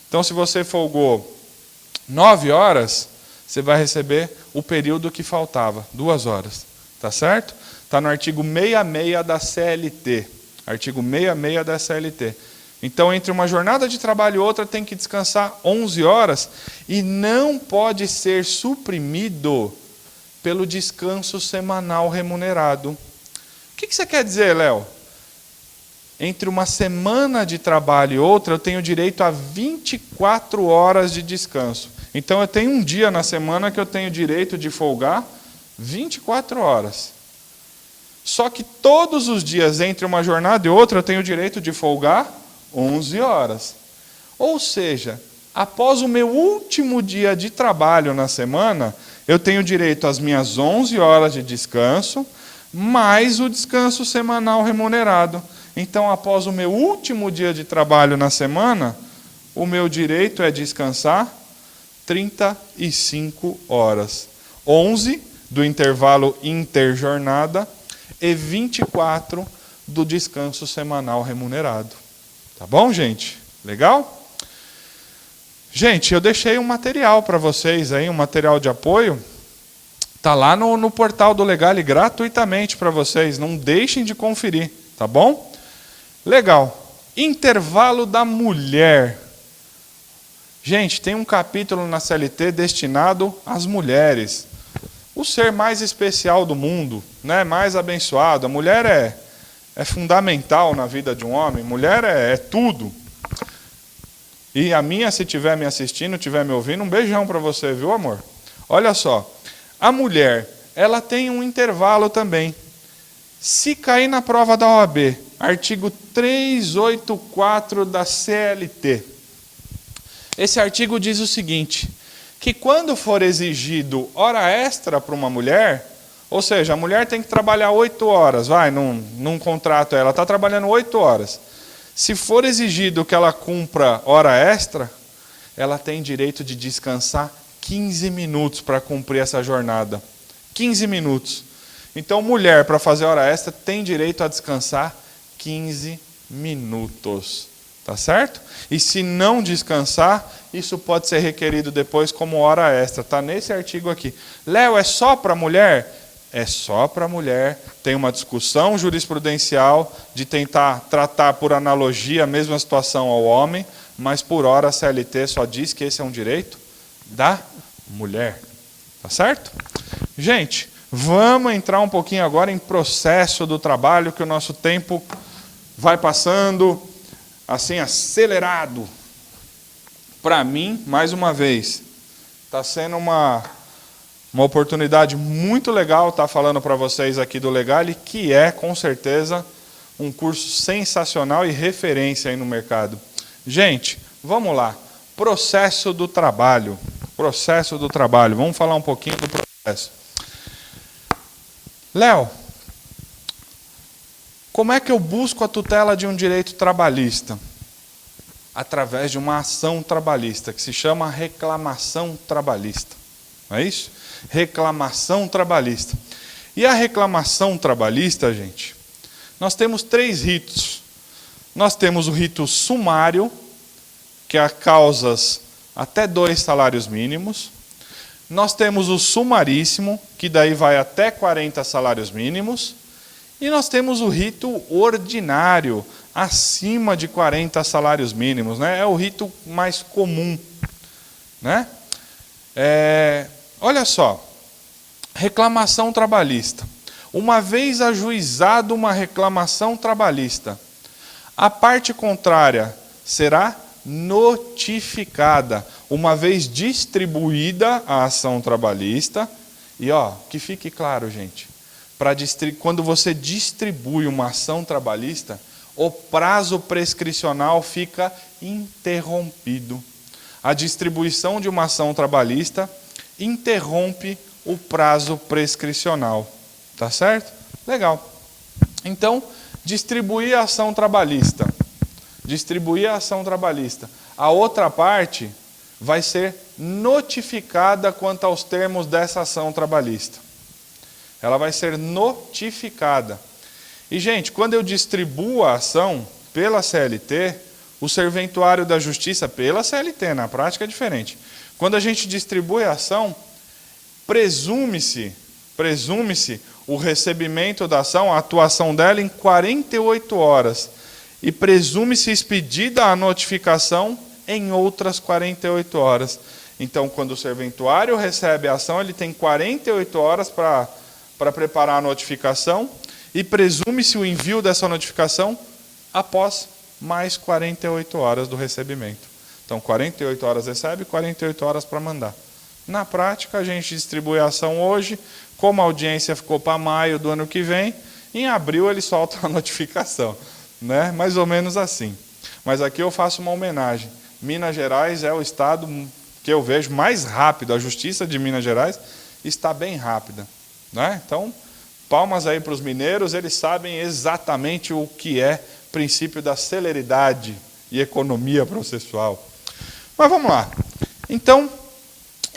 S1: Então, se você folgou 9 horas, você vai receber o período que faltava, 2 horas. Tá certo? Está no artigo 66 da CLT. Artigo 66 da CLT. Então, entre uma jornada de trabalho e outra, tem que descansar 11 horas e não pode ser suprimido pelo descanso semanal remunerado. O que você quer dizer, Léo? Entre uma semana de trabalho e outra, eu tenho direito a 24 horas de descanso. Então, eu tenho um dia na semana que eu tenho direito de folgar 24 horas. Só que todos os dias, entre uma jornada e outra, eu tenho direito de folgar 11 horas. Ou seja, após o meu último dia de trabalho na semana, eu tenho direito às minhas 11 horas de descanso, mais o descanso semanal remunerado. Então, após o meu último dia de trabalho na semana, o meu direito é descansar 35 horas. 11 do intervalo interjornada e 24 do descanso semanal remunerado. Tá bom, gente? Legal? Gente, eu deixei um material para vocês aí, um material de apoio. Está lá no portal do Legale gratuitamente para vocês. Não deixem de conferir, tá bom? Legal. Intervalo da mulher. Gente, tem um capítulo na CLT destinado às mulheres. O ser mais especial do mundo, né? Mais abençoado. A mulher é fundamental na vida de um homem. Mulher é tudo. E a minha, se estiver me assistindo, estiver me ouvindo, um beijão para você, viu, amor? Olha só. A mulher, ela tem um intervalo também. Se cair na prova da OAB, artigo 384 da CLT. Esse artigo diz o seguinte, que quando for exigido hora extra para uma mulher, ou seja, a mulher tem que trabalhar 8 horas, num contrato ela está trabalhando 8 horas. Se for exigido que ela cumpra hora extra, ela tem direito de descansar 15 minutos para cumprir essa jornada. 15 minutos. Então, mulher, para fazer hora extra, tem direito a descansar 15 minutos. Tá certo? E se não descansar, isso pode ser requerido depois como hora extra. Está nesse artigo aqui. Léo, é só para mulher? É só para mulher. Tem uma discussão jurisprudencial de tentar tratar por analogia a mesma situação ao homem, mas por hora a CLT só diz que esse é um direito da mulher. Tá certo? Gente, vamos entrar um pouquinho agora em processo do trabalho, que o nosso tempo vai passando assim acelerado. Para mim, mais uma vez, está sendo uma oportunidade muito legal estar falando para vocês aqui do Legale, que é, com certeza, um curso sensacional e referência aí no mercado. Gente, vamos lá. Processo do trabalho. Processo do trabalho. Vamos falar um pouquinho do processo. Léo, como é que eu busco a tutela de um direito trabalhista? Através de uma ação trabalhista, que se chama reclamação trabalhista. Não é isso? Reclamação trabalhista. E a reclamação trabalhista, gente, nós temos 3 ritos. Nós temos o rito sumário, que há causas até 2 salários mínimos. Nós temos o sumaríssimo, que daí vai até 40 salários mínimos. E nós temos o rito ordinário, acima de 40 salários mínimos, né? É o rito mais comum, né? Olha só, reclamação trabalhista. Uma vez ajuizado uma reclamação trabalhista, a parte contrária será notificada. Uma vez distribuída a ação trabalhista, e que fique claro, gente, quando você distribui uma ação trabalhista, o prazo prescricional fica interrompido. A distribuição de uma ação trabalhista interrompe o prazo prescricional. Tá certo? Legal. Então, distribuir a ação trabalhista. Distribuir a ação trabalhista. A outra parte vai ser notificada quanto aos termos dessa ação trabalhista. Ela vai ser notificada. E, gente, quando eu distribuo a ação pela CLT, o serventuário da Justiça, pela CLT, na prática é diferente. Quando a gente distribui a ação, presume-se o recebimento da ação, a atuação dela em 48 horas. E presume-se expedida a notificação em outras 48 horas. Então, quando o serventuário recebe a ação, ele tem 48 horas para preparar a notificação e presume-se o envio dessa notificação após mais 48 horas do recebimento. Então, 48 horas recebe, 48 horas para mandar. Na prática, a gente distribui a ação hoje, como a audiência ficou para maio do ano que vem, em abril ele solta a notificação. Né? Mais ou menos assim. Mas aqui eu faço uma homenagem. Minas Gerais é o estado que eu vejo mais rápido. A Justiça de Minas Gerais está bem rápida. Né? Então, palmas aí para os mineiros, eles sabem exatamente o que é princípio da celeridade e economia processual. Mas vamos lá. Então,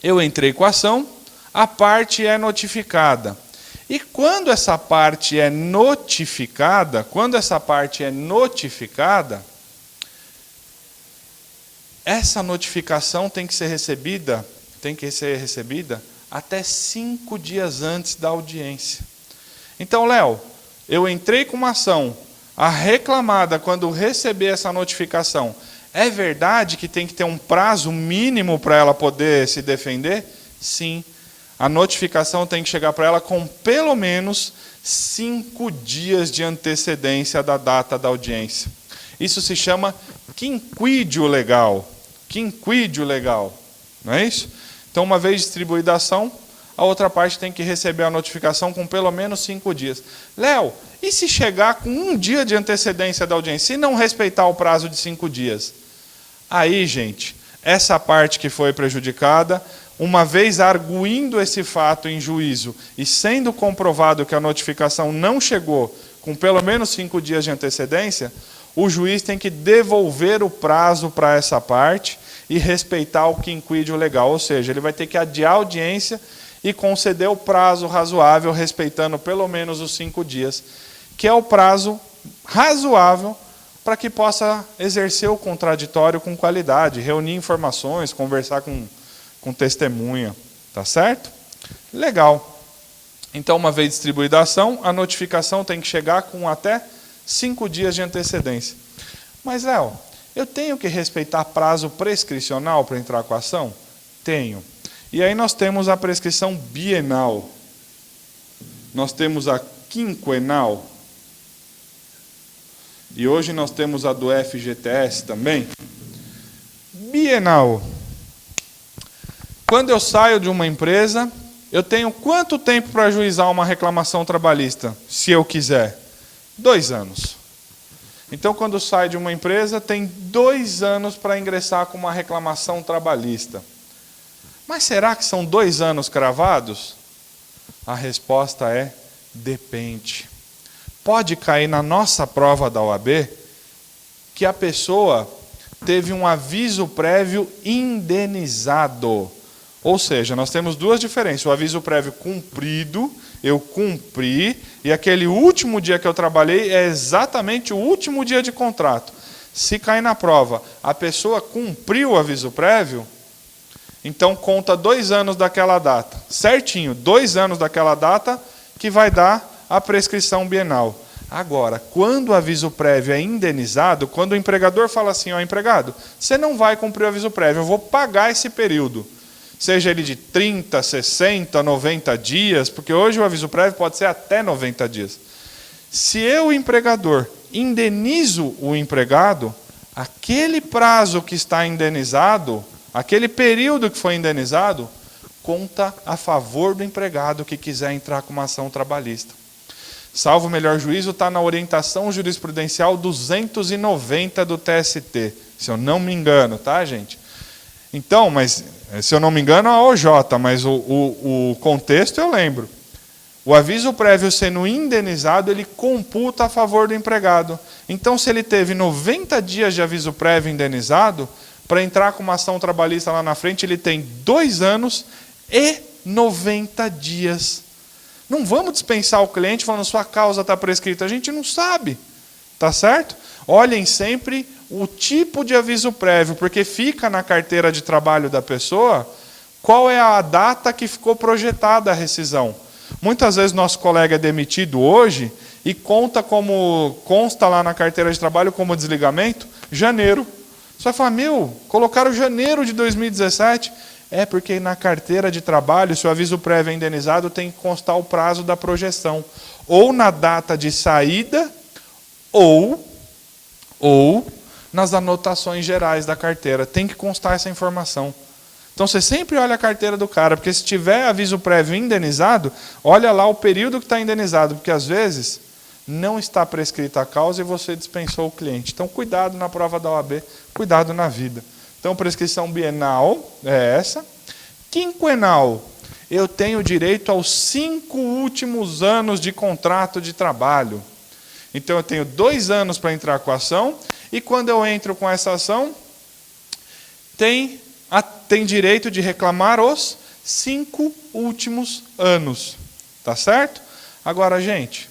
S1: eu entrei com a ação, a parte é notificada. E quando essa parte é notificada, essa notificação tem que ser recebida até 5 dias antes da audiência. Então, Léo, eu entrei com uma ação, a reclamada, quando receber essa notificação, é verdade que tem que ter um prazo mínimo para ela poder se defender? Sim. A notificação tem que chegar para ela com pelo menos 5 dias de antecedência da data da audiência. Isso se chama quinquídio legal. Quinquídio legal. Não é isso? Então, uma vez distribuída a ação, a outra parte tem que receber a notificação com pelo menos 5 dias. Léo, e se chegar com 1 dia de antecedência da audiência, e não respeitar o prazo de 5 dias? Aí, gente, essa parte que foi prejudicada, uma vez arguindo esse fato em juízo e sendo comprovado que a notificação não chegou com pelo menos 5 dias de antecedência, o juiz tem que devolver o prazo para essa parte e respeitar o quinquídio legal. Ou seja, ele vai ter que adiar a audiência e conceder o prazo razoável, respeitando pelo menos os 5 dias, que é o prazo razoável para que possa exercer o contraditório com qualidade, reunir informações, conversar com testemunha. Tá certo? Legal. Então, uma vez distribuída a ação, a notificação tem que chegar com até 5 dias de antecedência. Mas, Léo, eu tenho que respeitar prazo prescricional para entrar com a ação? Tenho. E aí nós temos a prescrição bienal. Nós temos a quinquenal. E hoje nós temos a do FGTS também. Bienal. Quando eu saio de uma empresa, eu tenho quanto tempo para ajuizar uma reclamação trabalhista, se eu quiser? 2 anos. Então, quando sai de uma empresa, tem 2 anos para ingressar com uma reclamação trabalhista. Mas será que são 2 anos cravados? A resposta é Depende. Pode cair na nossa prova da OAB que a pessoa teve um aviso prévio indenizado. Ou seja, nós temos duas diferenças. O aviso prévio cumprido, eu cumpri, e aquele último dia que eu trabalhei é exatamente o último dia de contrato. Se cair na prova, a pessoa cumpriu o aviso prévio, então conta 2 anos daquela data. Certinho, 2 anos daquela data que vai dar a prescrição bienal. Agora, quando o aviso prévio é indenizado, quando o empregador fala assim, ó, empregado, você não vai cumprir o aviso prévio, eu vou pagar esse período. Seja ele de 30, 60, 90 dias, porque hoje o aviso prévio pode ser até 90 dias. Se eu, empregador, indenizo o empregado, aquele prazo que está indenizado, aquele período que foi indenizado, conta a favor do empregado que quiser entrar com uma ação trabalhista. Salvo o melhor juízo, está na orientação jurisprudencial 290 do TST, se eu não me engano, tá, gente? Então, mas se eu não me engano, é a OJ, mas o contexto eu lembro. O aviso prévio sendo indenizado, ele computa a favor do empregado. Então, se ele teve 90 dias de aviso prévio indenizado, para entrar com uma ação trabalhista lá na frente, ele tem 2 anos e 90 dias. Não vamos dispensar o cliente falando sua causa está prescrita. A gente não sabe. Tá certo? Olhem sempre o tipo de aviso prévio, porque fica na carteira de trabalho da pessoa qual é a data que ficou projetada a rescisão. Muitas vezes nosso colega é demitido hoje e consta lá na carteira de trabalho como desligamento, janeiro. Você vai falar, colocaram janeiro de 2017. É porque na carteira de trabalho, se o aviso prévio é indenizado, tem que constar o prazo da projeção. Ou na data de saída, ou nas anotações gerais da carteira. Tem que constar essa informação. Então, você sempre olha a carteira do cara, porque se tiver aviso prévio indenizado, olha lá o período que está indenizado, porque às vezes não está prescrita a causa e você dispensou o cliente. Então, cuidado na prova da OAB, cuidado na vida. Então, prescrição bienal é essa. Quinquenal, eu tenho direito aos 5 últimos anos de contrato de trabalho. Então, eu tenho 2 anos para entrar com a ação, e quando eu entro com essa ação, tem direito de reclamar os 5 últimos anos. Tá certo? Agora, gente,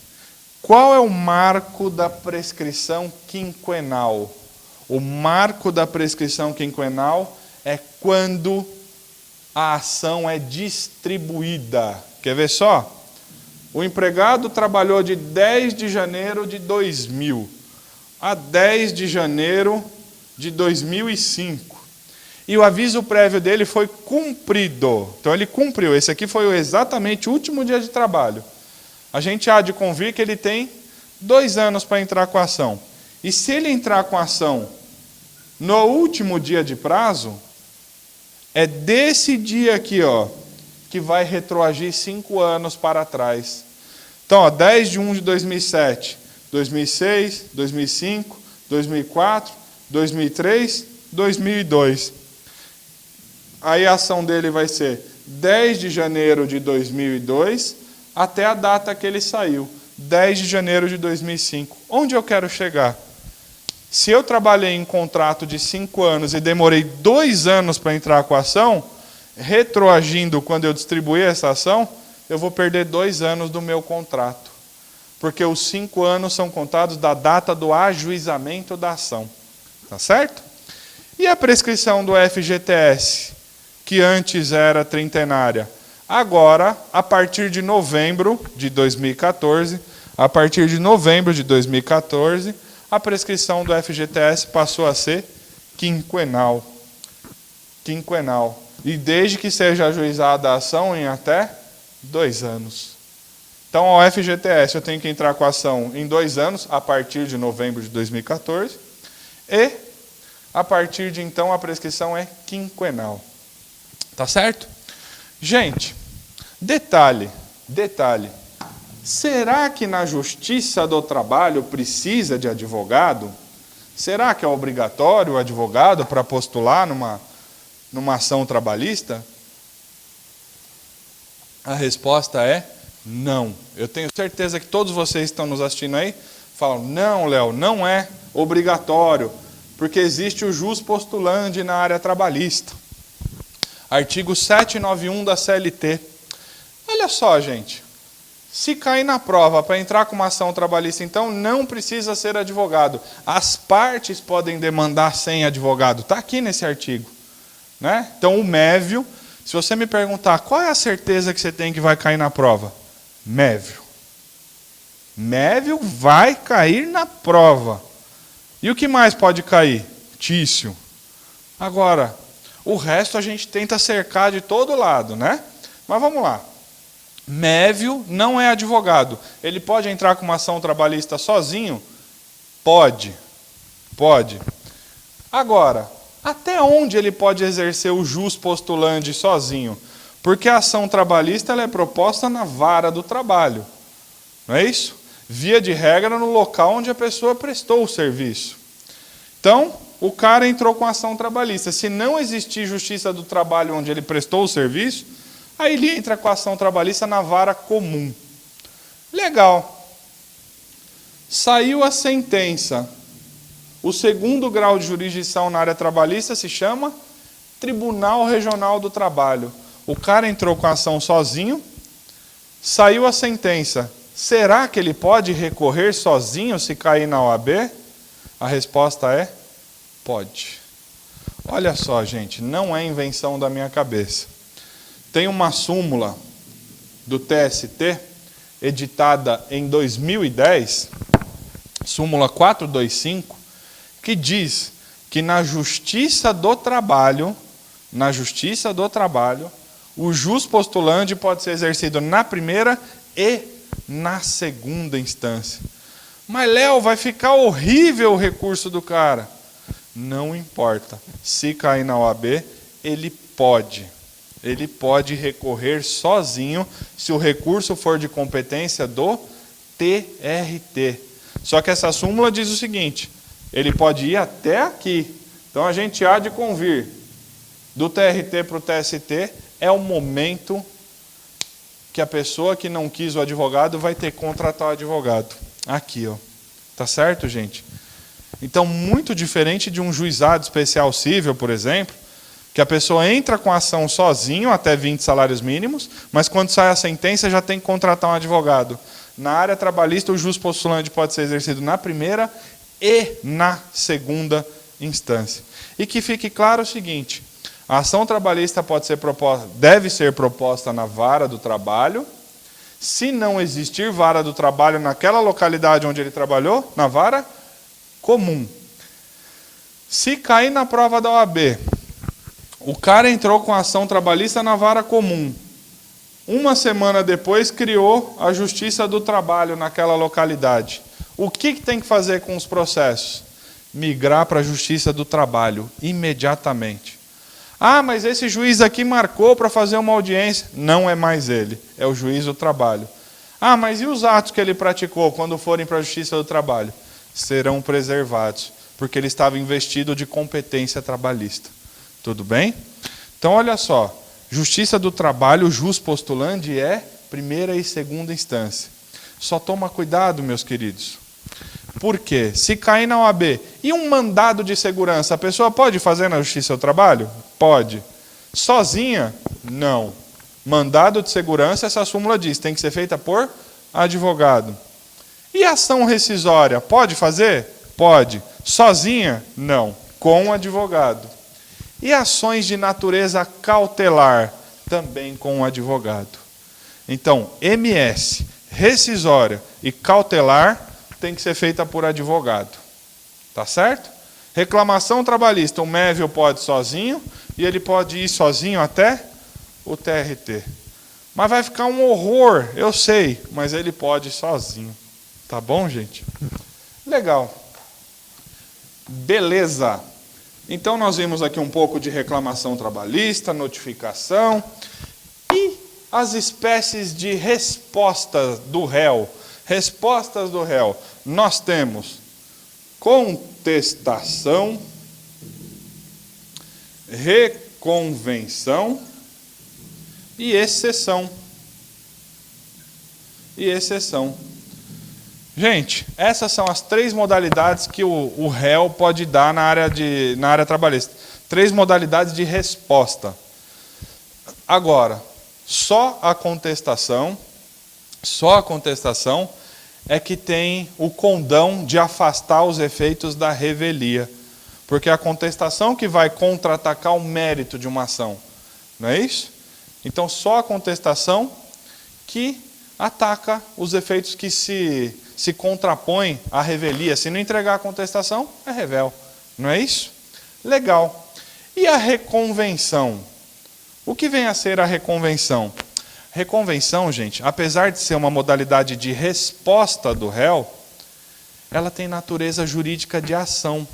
S1: qual é o marco da prescrição quinquenal? O marco da prescrição quinquenal é quando a ação é distribuída. Quer ver só? O empregado trabalhou de 10 de janeiro de 2000 a 10 de janeiro de 2005. E o aviso prévio dele foi cumprido. Então ele cumpriu. Esse aqui foi exatamente o último dia de trabalho. A gente há de convir que ele tem 2 anos para entrar com a ação. E se ele entrar com a ação no último dia de prazo, é desse dia aqui, ó, que vai retroagir 5 anos para trás. Então, ó, 10 de 1 de 2007, 2006, 2005, 2004, 2003, 2002. Aí a ação dele vai ser 10 de janeiro de 2002 até a data que ele saiu, 10 de janeiro de 2005. Onde eu quero chegar? Se eu trabalhei em contrato de 5 anos e demorei 2 anos para entrar com a ação, retroagindo quando eu distribuir essa ação, eu vou perder 2 anos do meu contrato. Porque os 5 anos são contados da data do ajuizamento da ação. Tá certo? E a prescrição do FGTS, que antes era trintenária? Agora, a partir de novembro de 2014, a prescrição do FGTS passou a ser quinquenal. E desde que seja ajuizada a ação em até 2 anos. Então, ao FGTS, eu tenho que entrar com a ação em 2 anos, a partir de novembro de 2014. E, a partir de então, a prescrição é quinquenal. Tá certo? Gente, detalhe. Será que na Justiça do Trabalho precisa de advogado? Será que é obrigatório o advogado para postular numa ação trabalhista? A resposta é Não. Eu tenho certeza que todos vocês que estão nos assistindo aí falam, não, Léo, não é obrigatório, porque existe o jus postulandi na área trabalhista. Artigo 791 da CLT. Olha só, gente. Se cair na prova para entrar com uma ação trabalhista, então não precisa ser advogado. As partes podem demandar sem advogado. Está aqui nesse artigo. Né? Então o mévio, se você me perguntar qual é a certeza que você tem que vai cair na prova? Mévio. Mévio vai cair na prova. E o que mais pode cair? Tício. Agora, o resto a gente tenta cercar de todo lado, né? Mas vamos lá. Mévio não é advogado. Ele pode entrar com uma ação trabalhista sozinho? Pode. Pode. Agora, até onde ele pode exercer o jus postulandi sozinho? Porque a ação trabalhista ela é proposta na vara do trabalho. Não é isso? Via de regra no local onde a pessoa prestou o serviço. Então, o cara entrou com a ação trabalhista. Se não existir justiça do trabalho onde ele prestou o serviço, aí ele entra com a ação trabalhista na vara comum. Legal. Saiu a sentença. O segundo grau de jurisdição na área trabalhista se chama Tribunal Regional do Trabalho. O cara entrou com a ação sozinho, saiu a sentença. Será que ele pode recorrer sozinho se cair na OAB? A resposta é: pode. Olha só, gente, não é invenção da minha cabeça. Tem uma súmula do TST, editada em 2010, súmula 425, que diz que na Justiça do Trabalho, o jus postulandi pode ser exercido na primeira e na segunda instância. Mas, Léo, vai ficar horrível o recurso do cara. Não importa. Se cair na OAB, ele pode. Ele pode recorrer sozinho se o recurso for de competência do TRT. Só que essa súmula diz o seguinte, ele pode ir até aqui. Então a gente há de convir do TRT para o TST é o momento que a pessoa que não quis o advogado vai ter que contratar o advogado. Aqui, ó. Tá certo, gente? Então, muito diferente de um juizado especial cível, por exemplo, que a pessoa entra com a ação sozinho, até 20 salários mínimos, mas quando sai a sentença já tem que contratar um advogado. Na área trabalhista, o jus postulandi pode ser exercido na primeira e na segunda instância. E que fique claro o seguinte, a ação trabalhista deve ser proposta na vara do trabalho. Se não existir vara do trabalho naquela localidade onde ele trabalhou, na vara comum. Se cair na prova da OAB, o cara entrou com a ação trabalhista na vara comum. Uma semana depois criou a Justiça do Trabalho naquela localidade. O que tem que fazer com os processos? Migrar para a Justiça do Trabalho imediatamente. Ah, mas esse juiz aqui marcou para fazer uma audiência. Não é mais ele, é o juiz do trabalho. Ah, mas e os atos que ele praticou quando forem para a Justiça do Trabalho? Serão preservados, porque ele estava investido de competência trabalhista. Tudo bem? Então, olha só. Justiça do Trabalho, jus postulandi é primeira e segunda instância. Só toma cuidado, meus queridos. Por quê? Se cair na OAB e um mandado de segurança, a pessoa pode fazer na Justiça do Trabalho? Pode. Sozinha? Não. Mandado de segurança, essa súmula diz, tem que ser feita por advogado. E ação rescisória, pode fazer? Pode. Sozinha? Não. Com advogado. E ações de natureza cautelar? Também com advogado. Então, MS, rescisória e cautelar tem que ser feita por advogado. Tá certo? Reclamação trabalhista, o mévio pode sozinho e ele pode ir sozinho até o TRT. Mas vai ficar um horror, eu sei, mas ele pode ir sozinho. Tá bom, gente? Legal. Beleza. Então nós vimos aqui um pouco de reclamação trabalhista, notificação e as espécies de respostas do réu. Respostas do réu. Nós temos contestação, reconvenção e exceção. e exceção. Gente, essas são as 3 modalidades que o réu pode dar na área trabalhista. 3 modalidades de resposta. Agora, só a contestação é que tem o condão de afastar os efeitos da revelia. Porque é a contestação que vai contra-atacar o mérito de uma ação. Não é isso? Então, só a contestação que ataca os efeitos que se contrapõem à revelia. Se não entregar a contestação, é revel. Não é isso? Legal. E a reconvenção? O que vem a ser a reconvenção? Reconvenção, gente, apesar de ser uma modalidade de resposta do réu, ela tem natureza jurídica de ação.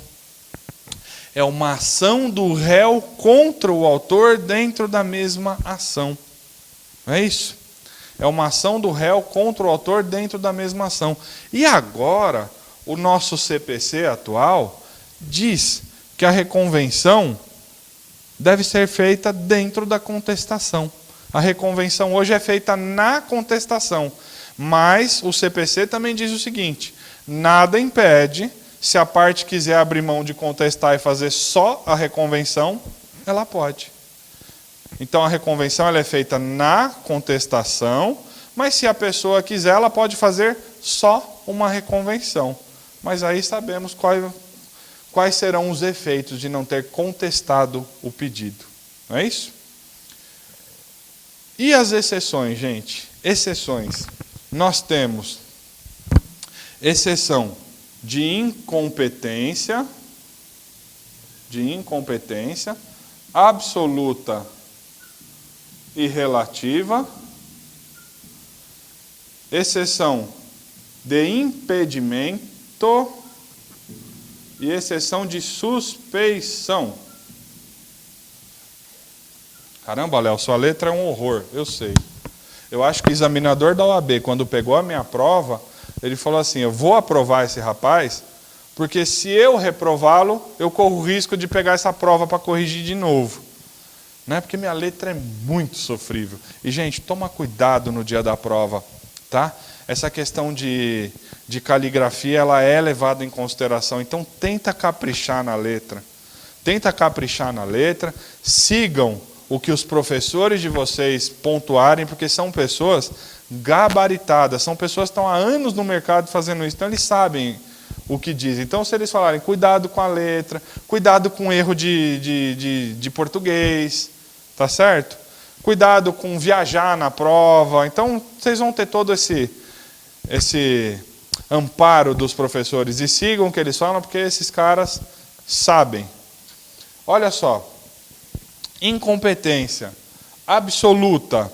S1: É uma ação do réu contra o autor dentro da mesma ação. Não é isso? É uma ação do réu contra o autor dentro da mesma ação. E agora, o nosso CPC atual diz que a reconvenção deve ser feita dentro da contestação. A reconvenção hoje é feita na contestação. Mas o CPC também diz o seguinte: nada impede, se a parte quiser abrir mão de contestar e fazer só a reconvenção, ela pode. Então a reconvenção ela é feita na contestação, mas se a pessoa quiser, ela pode fazer só uma reconvenção. Mas aí sabemos quais serão os efeitos de não ter contestado o pedido. Não é isso? E as exceções, gente? Exceções. Nós temos exceção de incompetência absoluta e relativa, exceção de impedimento e exceção de suspeição. Caramba, Léo, sua letra é um horror, eu sei. Eu acho que o examinador da OAB, quando pegou a minha prova, ele falou assim: eu vou aprovar esse rapaz, porque se eu reprová-lo, eu corro o risco de pegar essa prova para corrigir de novo. Não é porque minha letra é muito sofrível. E, gente, toma cuidado no dia da prova, tá? Essa questão de caligrafia, ela é levada em consideração. Então, tenta caprichar na letra. Sigam o que os professores de vocês pontuarem, porque são pessoas gabaritadas, são pessoas que estão há anos no mercado fazendo isso, então eles sabem o que dizem. Então, se eles falarem, cuidado com a letra, cuidado com erro de português, tá certo? Cuidado com viajar na prova. Então, vocês vão ter todo esse amparo dos professores. E sigam o que eles falam, porque esses caras sabem. Olha só. Incompetência absoluta.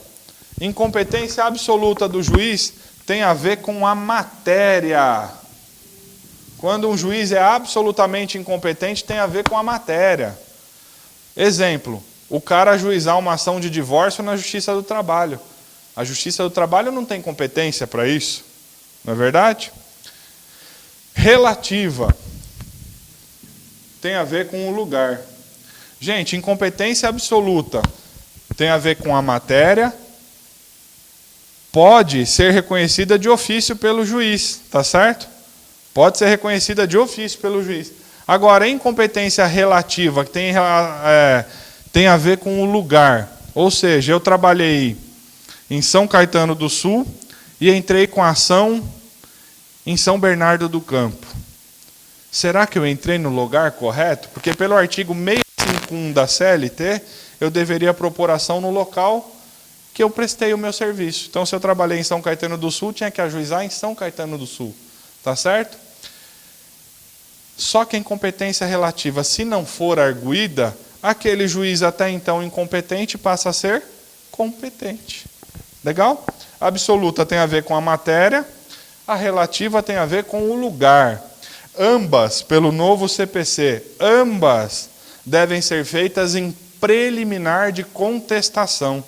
S1: Incompetência absoluta do juiz tem a ver com a matéria. Quando um juiz é absolutamente incompetente, tem a ver com a matéria. Exemplo, o cara ajuizar uma ação de divórcio na Justiça do Trabalho. A Justiça do Trabalho não tem competência para isso, não é verdade? Relativa tem a ver com o lugar. Gente, incompetência absoluta tem a ver com a matéria, pode ser reconhecida de ofício pelo juiz, tá certo? Pode ser reconhecida de ofício pelo juiz. Agora, a incompetência relativa, que tem a ver com o lugar. Ou seja, eu trabalhei em São Caetano do Sul e entrei com ação em São Bernardo do Campo. Será que eu entrei no lugar correto? Porque pelo artigo 651 da CLT, eu deveria propor ação no local que eu prestei o meu serviço. Então, se eu trabalhei em São Caetano do Sul, tinha que ajuizar em São Caetano do Sul. Tá certo? Só que a incompetência relativa, se não for arguída, aquele juiz até então incompetente passa a ser competente. Legal? A absoluta tem a ver com a matéria, a relativa tem a ver com o lugar. Ambas, pelo novo CPC, ambas devem ser feitas em preliminar de contestação.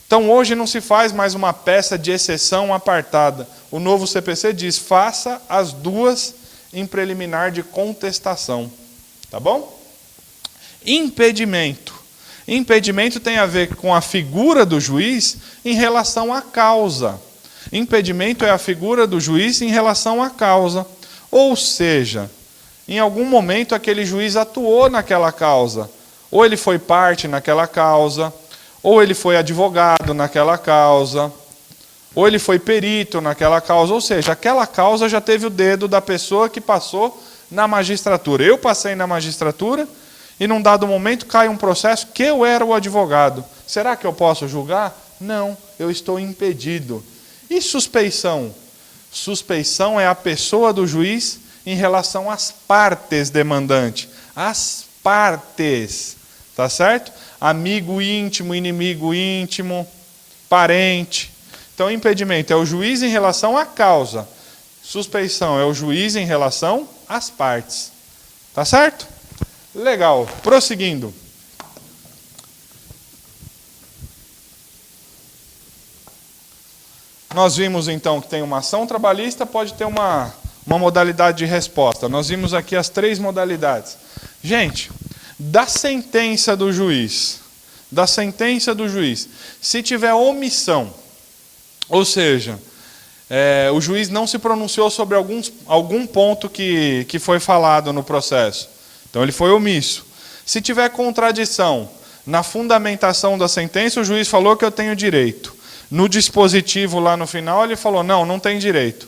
S1: Então, hoje não se faz mais uma peça de exceção apartada. O novo CPC diz, faça as duas em preliminar de contestação. Tá bom? Impedimento. Impedimento tem a ver com a figura do juiz em relação à causa. Impedimento é a figura do juiz em relação à causa. Ou seja, em algum momento aquele juiz atuou naquela causa. Ou ele foi parte naquela causa, ou ele foi advogado naquela causa, ou ele foi perito naquela causa. Ou seja, aquela causa já teve o dedo da pessoa que passou na magistratura. Eu passei na magistratura e num dado momento cai um processo que eu era o advogado. Será que eu posso julgar? Não, eu estou impedido. E suspeição? Suspeição é a pessoa do juiz em relação às partes demandantes. As partes, tá certo? Amigo íntimo, inimigo íntimo, parente. Então, impedimento é o juiz em relação à causa. Suspeição é o juiz em relação às partes. Tá certo? Legal. Prosseguindo. Nós vimos, então, que tem uma ação trabalhista, pode ter uma modalidade de resposta. Nós vimos aqui as 3 modalidades. Gente, da sentença do juiz, se tiver omissão, ou seja, o juiz não se pronunciou sobre algum ponto que foi falado no processo, então ele foi omisso. Se tiver contradição na fundamentação da sentença, o juiz falou que eu tenho direito. No dispositivo lá no final ele falou, não tem direito.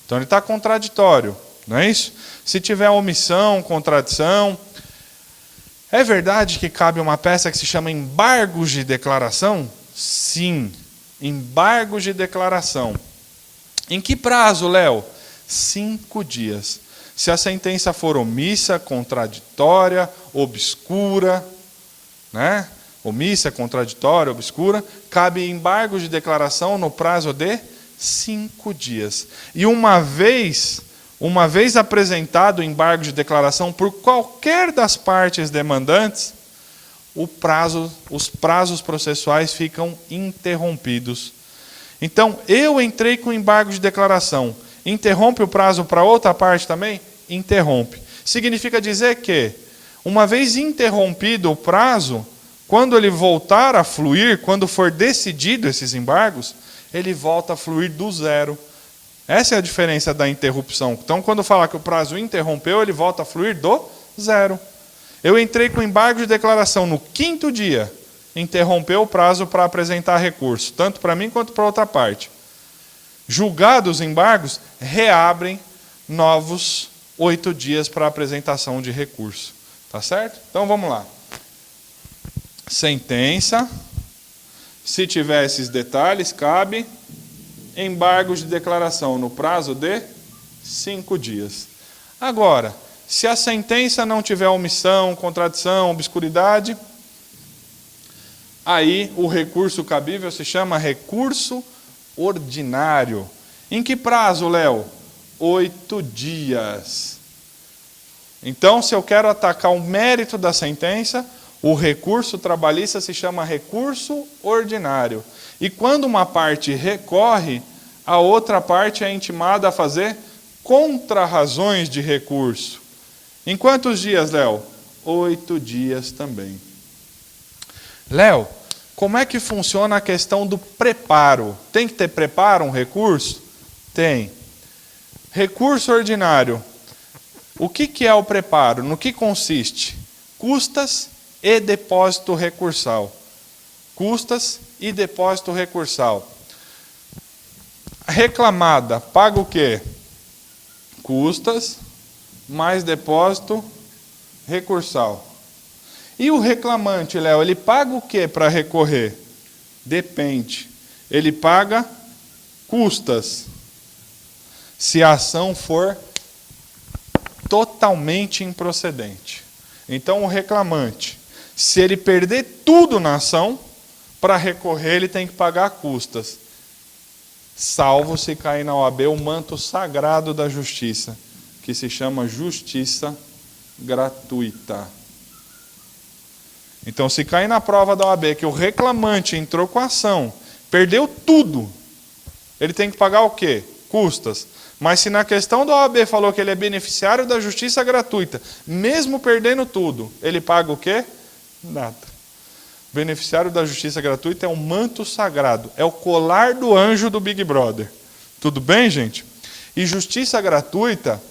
S1: Então ele está contraditório, não é isso? Se tiver omissão, contradição... É verdade que cabe uma peça que se chama embargos de declaração? Sim, embargos de declaração. Em que prazo, Léo? 5 dias. Se a sentença for omissa, contraditória, obscura, né? Omissa, contraditória, obscura, cabe embargos de declaração no prazo de 5 dias. E uma vez apresentado o embargo de declaração por qualquer das partes demandantes, os prazos processuais ficam interrompidos. Então, eu entrei com embargo de declaração. Interrompe o prazo para outra parte também? Interrompe. Significa dizer que, uma vez interrompido o prazo, quando ele voltar a fluir, quando for decidido esses embargos, ele volta a fluir do zero. Essa é a diferença da interrupção. Então, quando falar que o prazo interrompeu, ele volta a fluir do zero. Eu entrei com embargo de declaração no 5º dia, interrompeu o prazo para apresentar recurso, tanto para mim quanto para outra parte. Julgados os embargos, reabrem novos 8 dias para apresentação de recurso. Tá certo? Então, vamos lá. Sentença. Se tiver esses detalhes, cabe embargos de declaração no prazo de 5 dias. Agora, se a sentença não tiver omissão, contradição, obscuridade, aí o recurso cabível se chama recurso ordinário. Em que prazo, Léo? 8 dias. Então, se eu quero atacar o mérito da sentença, o recurso trabalhista se chama recurso ordinário. E quando uma parte recorre, a outra parte é intimada a fazer contrarrazões de recurso. Em quantos dias, Léo? 8 dias também. Léo, como é que funciona a questão do preparo? Tem que ter preparo, um recurso? Tem. Recurso ordinário. O que é o preparo? No que consiste? Custas e depósito recursal. Custas e depósito recursal. Reclamada, paga o quê? Custas mais depósito recursal. E o reclamante, Léo, ele paga o quê para recorrer? Depende. Ele paga custas. Se a ação for totalmente improcedente. Então, o reclamante, se ele perder tudo na ação, para recorrer ele tem que pagar custas. Salvo se cair na OAB o manto sagrado da justiça, que se chama justiça gratuita. Então, se cair na prova da OAB que o reclamante entrou com a ação, perdeu tudo, ele tem que pagar o quê? Custas. Mas se na questão da OAB falou que ele é beneficiário da justiça gratuita, mesmo perdendo tudo, ele paga o quê? Nada. Beneficiário da justiça gratuita é um manto sagrado, é o colar do anjo do Big Brother. Tudo bem, gente? E justiça gratuita...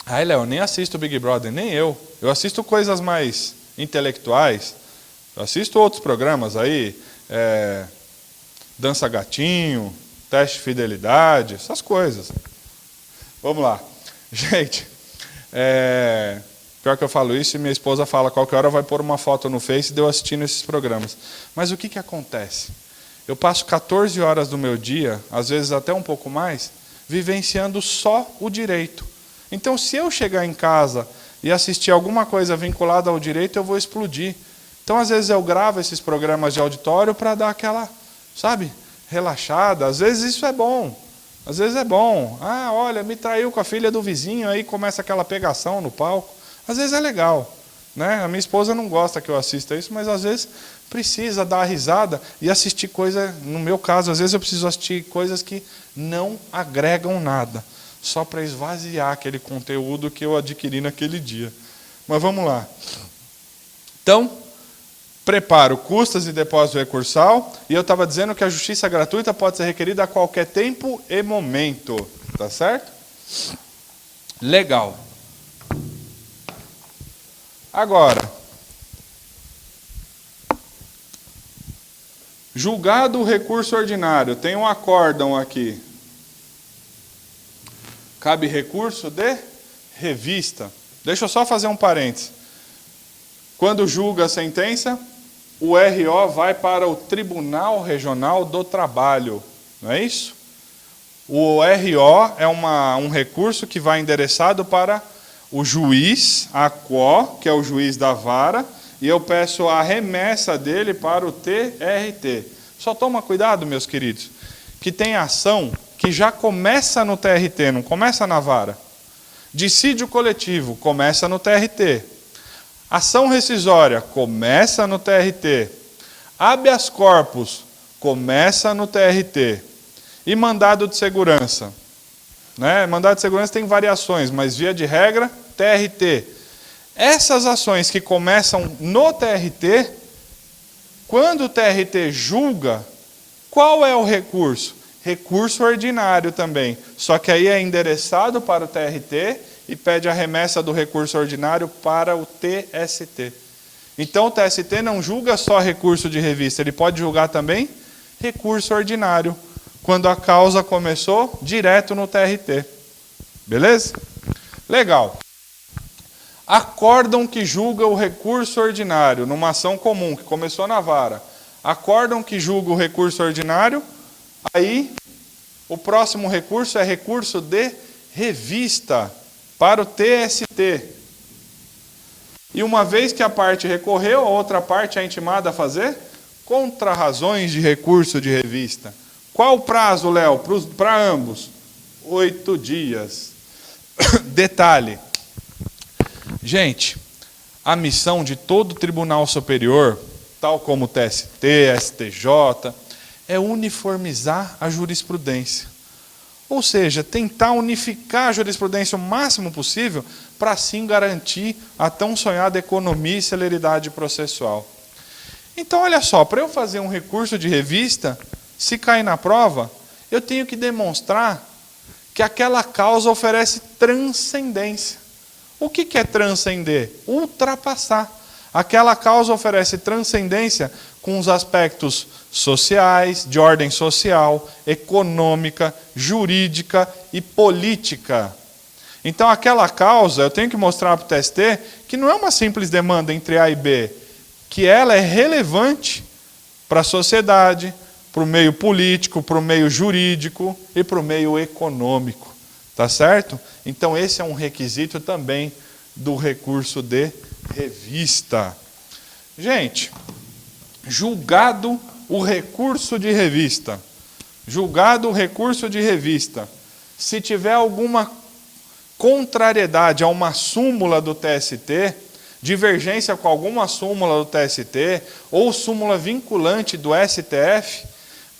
S1: Ai, Léo, nem assisto Big Brother, nem eu. Eu assisto coisas mais intelectuais. Eu assisto outros programas aí, Dança Gatinho, Teste de Fidelidade, essas coisas. Vamos lá. Gente, pior que eu falo isso e minha esposa fala, qualquer hora vai pôr uma foto no Face de eu assistindo esses programas. Mas o que acontece? Eu passo 14 horas do meu dia, às vezes até um pouco mais, vivenciando só o direito. Então, se eu chegar em casa e assistir alguma coisa vinculada ao direito, eu vou explodir. Então, às vezes eu gravo esses programas de auditório para dar aquela, sabe, relaxada. Às vezes isso é bom. Às vezes é bom. Ah, olha, me traiu com a filha do vizinho, aí começa aquela pegação no palco. Às vezes é legal, né? A minha esposa não gosta que eu assista isso, mas às vezes precisa dar risada e assistir coisa, no meu caso, às vezes eu preciso assistir coisas que não agregam nada, só para esvaziar aquele conteúdo que eu adquiri naquele dia. Mas vamos lá. Então, preparo custas e depósito recursal, e eu estava dizendo que a justiça gratuita pode ser requerida a qualquer tempo e momento. Tá certo? Legal. Agora, julgado o recurso ordinário, tem um acórdão aqui. Cabe recurso de revista. Deixa eu só fazer um parênteses. Quando julga a sentença, o RO vai para o Tribunal Regional do Trabalho. Não é isso? O RO é um recurso que vai endereçado para o juiz, a quo, que é o juiz da vara, e eu peço a remessa dele para o TRT. Só toma cuidado, meus queridos, que tem ação que já começa no TRT, não começa na vara. Dissídio coletivo, começa no TRT. Ação rescisória, começa no TRT. Habeas corpus, começa no TRT. E mandado de segurança. Né? Mandado de segurança tem variações, mas via de regra, TRT. Essas ações que começam no TRT, quando o TRT julga, qual é o recurso? Recurso ordinário também. Só que aí é endereçado para o TRT e pede a remessa do recurso ordinário para o TST. Então o TST não julga só recurso de revista, ele pode julgar também recurso ordinário, quando a causa começou direto no TRT. Beleza? Legal. Acórdão que julga o recurso ordinário, numa ação comum, que começou na vara. Acórdão que julga o recurso ordinário, aí o próximo recurso é recurso de revista, para o TST. E uma vez que a parte recorreu, a outra parte é intimada a fazer contrarrazões de recurso de revista. Qual o prazo, Léo, para ambos? 8 dias. Detalhe. Gente, a missão de todo Tribunal Superior, tal como o TST, STJ, é uniformizar a jurisprudência. Ou seja, tentar unificar a jurisprudência o máximo possível para assim garantir a tão sonhada economia e celeridade processual. Então, olha só, para eu fazer um recurso de revista, se cair na prova, eu tenho que demonstrar que aquela causa oferece transcendência. O que é transcender? Ultrapassar. Aquela causa oferece transcendência com os aspectos sociais, de ordem social, econômica, jurídica e política. Então, aquela causa, eu tenho que mostrar para o TST que não é uma simples demanda entre A e B, que ela é relevante para a sociedade, para o meio político, para o meio jurídico e para o meio econômico. Tá certo? Então, esse é um requisito também do recurso de revista. Gente, julgado o recurso de revista. Julgado o recurso de revista. Se tiver alguma contrariedade a uma súmula do TST, divergência com alguma súmula do TST, ou súmula vinculante do STF,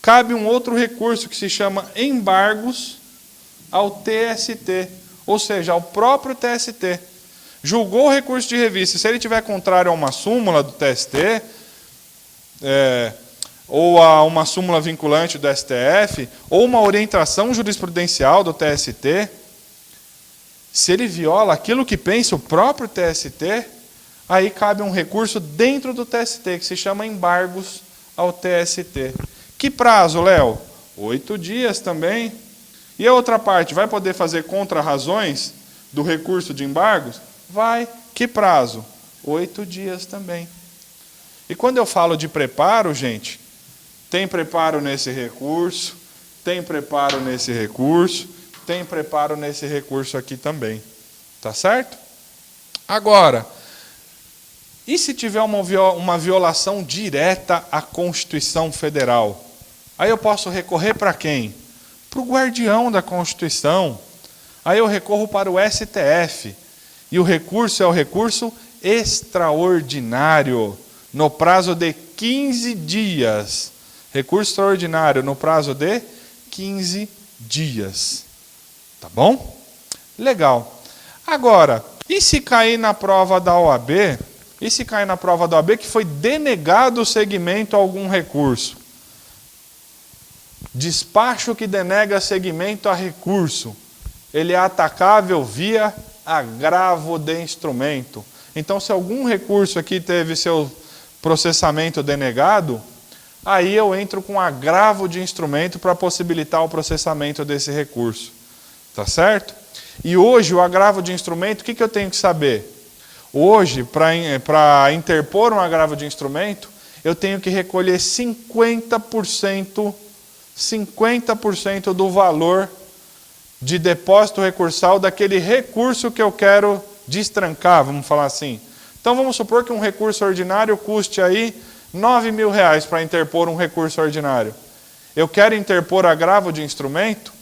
S1: cabe um outro recurso que se chama embargos ao TST, ou seja, ao próprio TST. Julgou o recurso de revista, se ele tiver contrário a uma súmula do TST, ou a uma súmula vinculante do STF, ou uma orientação jurisprudencial do TST, se ele viola aquilo que pensa o próprio TST, aí cabe um recurso dentro do TST, que se chama embargos ao TST. Que prazo, Léo? 8 dias também. E a outra parte, vai poder fazer contra-razões do recurso de embargos? Vai. Que prazo? 8 dias também. E quando eu falo de preparo, gente, tem preparo nesse recurso, tem preparo nesse recurso, tem preparo nesse recurso aqui também. Tá certo? Agora, e se tiver uma violação direta à Constituição Federal? Aí eu posso recorrer para quem? Para o guardião da Constituição. Aí eu recorro para o STF. E o recurso é o recurso extraordinário, no prazo de 15 dias. Recurso extraordinário no prazo de 15 dias. Tá bom? Legal. Agora, e se cair na prova da OAB? E se cair na prova da OAB que foi denegado o seguimento a algum recurso? Despacho que denega seguimento a recurso. Ele é atacável via agravo de instrumento. Então, se algum recurso aqui teve seu processamento denegado, aí eu entro com agravo de instrumento para possibilitar o processamento desse recurso. Tá certo? E hoje, o agravo de instrumento, o que eu tenho que saber? Hoje, para interpor um agravo de instrumento, eu tenho que recolher 50% do valor de depósito recursal daquele recurso que eu quero destrancar, vamos falar assim. Então, vamos supor que um recurso ordinário custe aí R$9.000 para interpor um recurso ordinário. Eu quero interpor agravo de instrumento,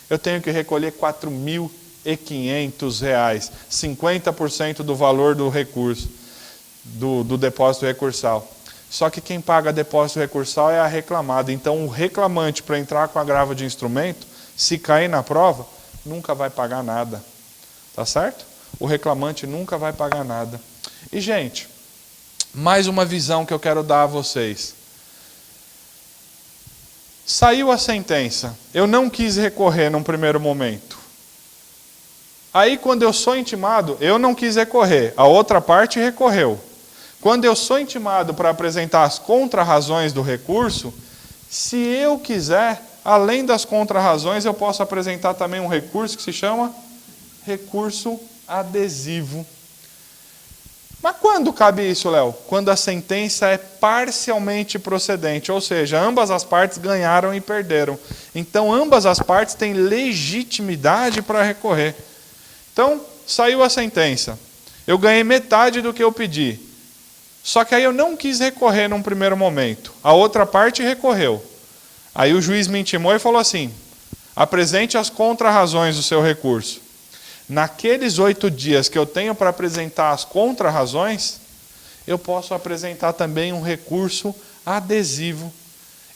S1: eu tenho que recolher R$4.500, 50% do valor do recurso, do depósito recursal. Só que quem paga depósito recursal é a reclamada. Então, o reclamante, para entrar com agravo de instrumento, se cair na prova, nunca vai pagar nada. Tá certo? O reclamante nunca vai pagar nada. E, gente, mais uma visão que eu quero dar a vocês. Saiu a sentença. Eu não quis recorrer num primeiro momento. Aí, quando eu sou intimado, eu não quis recorrer. A outra parte recorreu. Quando eu sou intimado para apresentar as contrarrazões do recurso, se eu quiser, além das contrarrazões, eu posso apresentar também um recurso que se chama recurso adesivo. Mas quando cabe isso, Léo? Quando a sentença é parcialmente procedente, ou seja, ambas as partes ganharam e perderam. Então, ambas as partes têm legitimidade para recorrer. Então, saiu a sentença. Eu ganhei metade do que eu pedi. Só que aí eu não quis recorrer num primeiro momento. A outra parte recorreu. Aí o juiz me intimou e falou assim: apresente as contrarrazões do seu recurso. Naqueles 8 dias que eu tenho para apresentar as contrarrazões, eu posso apresentar também um recurso adesivo.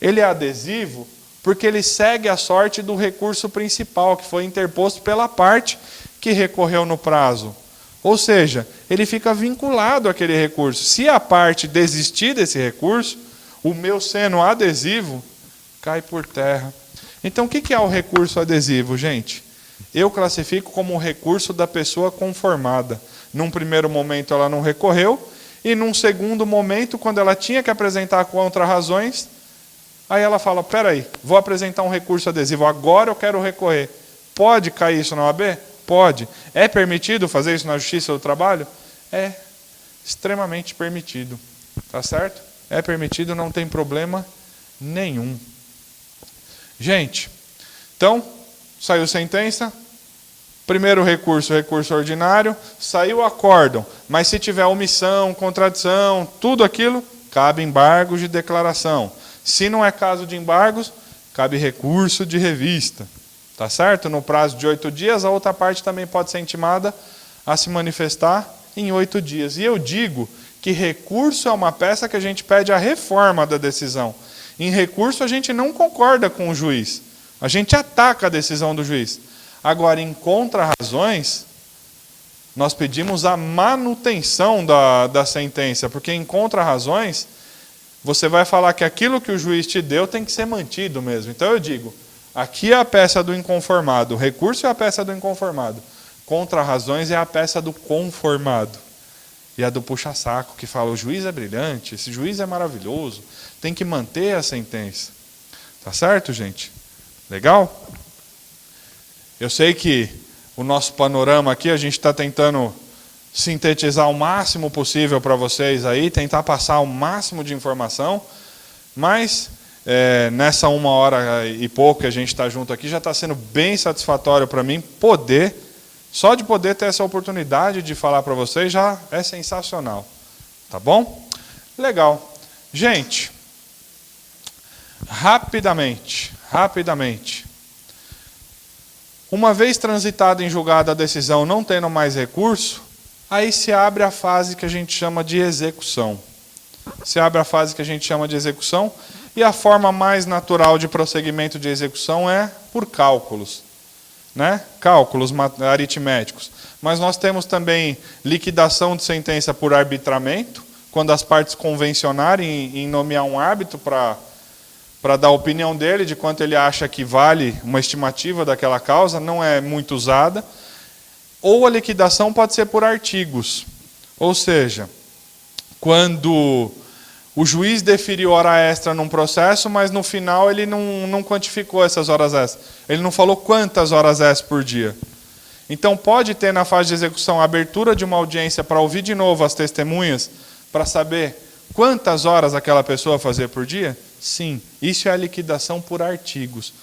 S1: Ele é adesivo porque ele segue a sorte do recurso principal, que foi interposto pela parte que recorreu no prazo. Ou seja, ele fica vinculado àquele recurso. Se a parte desistir desse recurso, o meu seno adesivo cai por terra. Então, o que é o recurso adesivo, gente? Eu classifico como um recurso da pessoa conformada. Num primeiro momento ela não recorreu, e num segundo momento, quando ela tinha que apresentar contrarrazões, aí ela fala: peraí, vou apresentar um recurso adesivo, agora eu quero recorrer. Pode cair isso na OAB? Pode. É permitido fazer isso na Justiça do Trabalho? É extremamente permitido. Tá certo? É permitido, não tem problema nenhum. Gente, então, saiu sentença. Primeiro recurso, recurso ordinário. Saiu o acórdão. Mas se tiver omissão, contradição, tudo aquilo, cabe embargos de declaração. Se não é caso de embargos, cabe recurso de revista. Tá certo? No prazo de 8 dias, a outra parte também pode ser intimada a se manifestar em 8 dias. E eu digo que recurso é uma peça que a gente pede a reforma da decisão. Em recurso, a gente não concorda com o juiz. A gente ataca a decisão do juiz. Agora, em contrarrazões, nós pedimos a manutenção da sentença, porque em contrarrazões, você vai falar que aquilo que o juiz te deu tem que ser mantido mesmo. Então eu digo, aqui é a peça do inconformado, o recurso é a peça do inconformado, contra-razões é a peça do conformado. E a do puxa-saco, que fala, o juiz é brilhante, esse juiz é maravilhoso, tem que manter a sentença. Tá certo, gente? Legal? Eu sei que o nosso panorama aqui, a gente está tentando sintetizar o máximo possível para vocês aí, tentar passar o máximo de informação, mas nessa 1 hora e pouco que a gente está junto aqui, já está sendo bem satisfatório para mim só de poder ter essa oportunidade de falar para vocês já é sensacional. Tá bom? Legal. Gente, rapidamente. Uma vez transitada em julgado a decisão, não tendo mais recurso, aí se abre a fase que a gente chama de execução. E a forma mais natural de prosseguimento de execução é por cálculos. Né? Cálculos aritméticos. Mas nós temos também liquidação de sentença por arbitramento, quando as partes convencionarem em nomear um árbitro para dar a opinião dele de quanto ele acha que vale uma estimativa daquela causa, não é muito usada. Ou a liquidação pode ser por artigos. Ou seja, quando o juiz deferiu hora extra num processo, mas no final ele não quantificou essas horas extras. Ele não falou quantas horas extras por dia. Então pode ter na fase de execução a abertura de uma audiência para ouvir de novo as testemunhas, para saber quantas horas aquela pessoa fazia por dia? Sim, isso é a liquidação por artigos.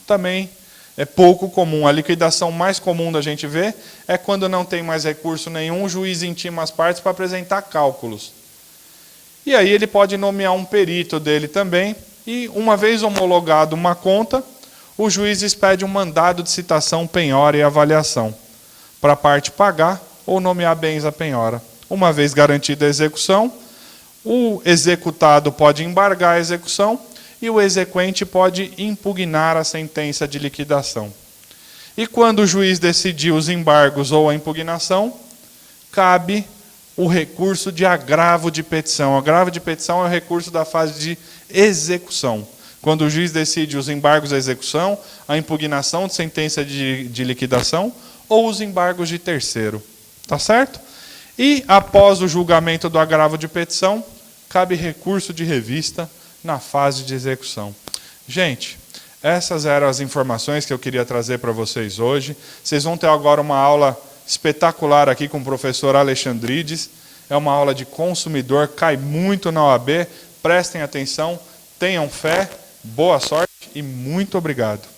S1: Também é pouco comum. A liquidação mais comum da gente ver é quando não tem mais recurso nenhum, o juiz intima as partes para apresentar cálculos. E aí ele pode nomear um perito dele também, e uma vez homologado uma conta, o juiz expede um mandado de citação, penhora e avaliação, para a parte pagar ou nomear bens à penhora. Uma vez garantida a execução, o executado pode embargar a execução e o exequente pode impugnar a sentença de liquidação. E quando o juiz decidir os embargos ou a impugnação, cabe o recurso de agravo de petição. O agravo de petição é o recurso da fase de execução. Quando o juiz decide os embargos à execução, a impugnação de sentença de liquidação ou os embargos de terceiro. Tá certo? E, após o julgamento do agravo de petição, cabe recurso de revista na fase de execução. Gente, essas eram as informações que eu queria trazer para vocês hoje. Vocês vão ter agora uma aula espetacular aqui com o professor Alexandrides. É uma aula de consumidor, cai muito na OAB. Prestem atenção, tenham fé, boa sorte e muito obrigado.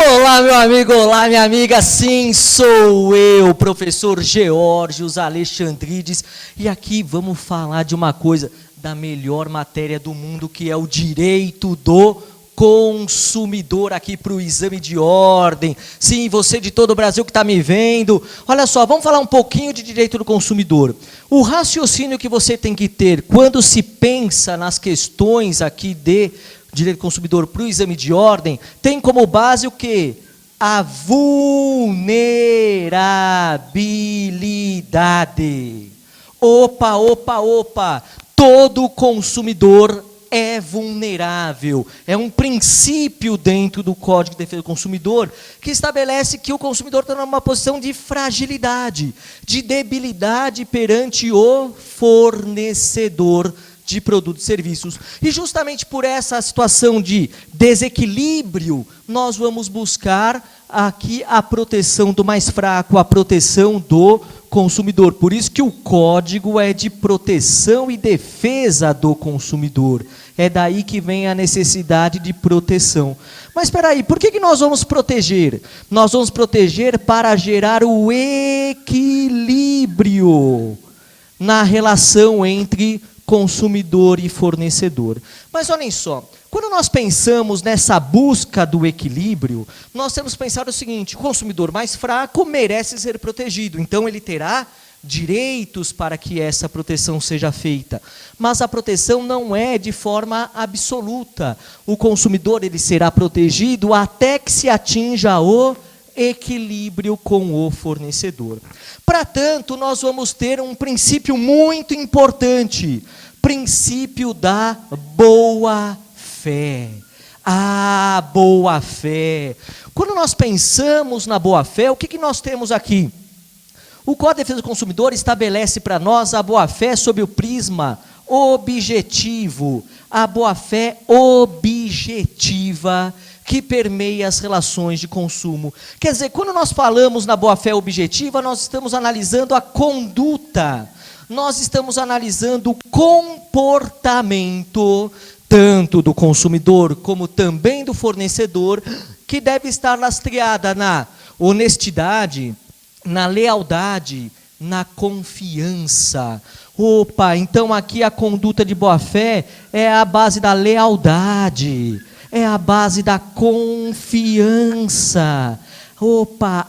S2: Olá, meu amigo, olá, minha amiga, sim, sou eu, professor Geórgios Alexandrides, e aqui vamos falar de uma coisa, da melhor matéria do mundo, que é o direito do consumidor, aqui para o exame de ordem. Sim, você de todo o Brasil que está me vendo, olha só, vamos falar um pouquinho de direito do consumidor. O raciocínio que você tem que ter quando se pensa nas questões aqui de direito do consumidor para o exame de ordem, tem como base o quê? A vulnerabilidade. Opa, todo consumidor é vulnerável. É um princípio dentro do Código de Defesa do Consumidor que estabelece que o consumidor está numa posição de fragilidade, de debilidade perante o fornecedor de produtos e serviços. E justamente por essa situação de desequilíbrio, nós vamos buscar aqui a proteção do mais fraco, a proteção do consumidor. Por isso que o código é de proteção e defesa do consumidor. É daí que vem a necessidade de proteção. Mas espera aí, por que nós vamos proteger? Nós vamos proteger para gerar o equilíbrio na relação entre consumidor e fornecedor. Mas olhem só, quando nós pensamos nessa busca do equilíbrio, nós temos que pensar o seguinte: o consumidor mais fraco merece ser protegido, então ele terá direitos para que essa proteção seja feita. Mas a proteção não é de forma absoluta. O consumidor ele será protegido até que se atinja o equilíbrio com o fornecedor. Para tanto, nós vamos ter um princípio muito importante, princípio da boa-fé. A boa-fé. Quando nós pensamos na boa-fé, o que nós temos aqui? O Código de Defesa do Consumidor estabelece para nós a boa-fé sob o prisma objetivo, a boa-fé objetiva, que permeia as relações de consumo. Quer dizer, quando nós falamos na boa-fé objetiva, nós estamos analisando a conduta, nós estamos analisando o comportamento, tanto do consumidor como também do fornecedor, que deve estar lastreada na honestidade, na lealdade, na confiança. Então aqui a conduta de boa-fé é a base da lealdade, é a base da confiança.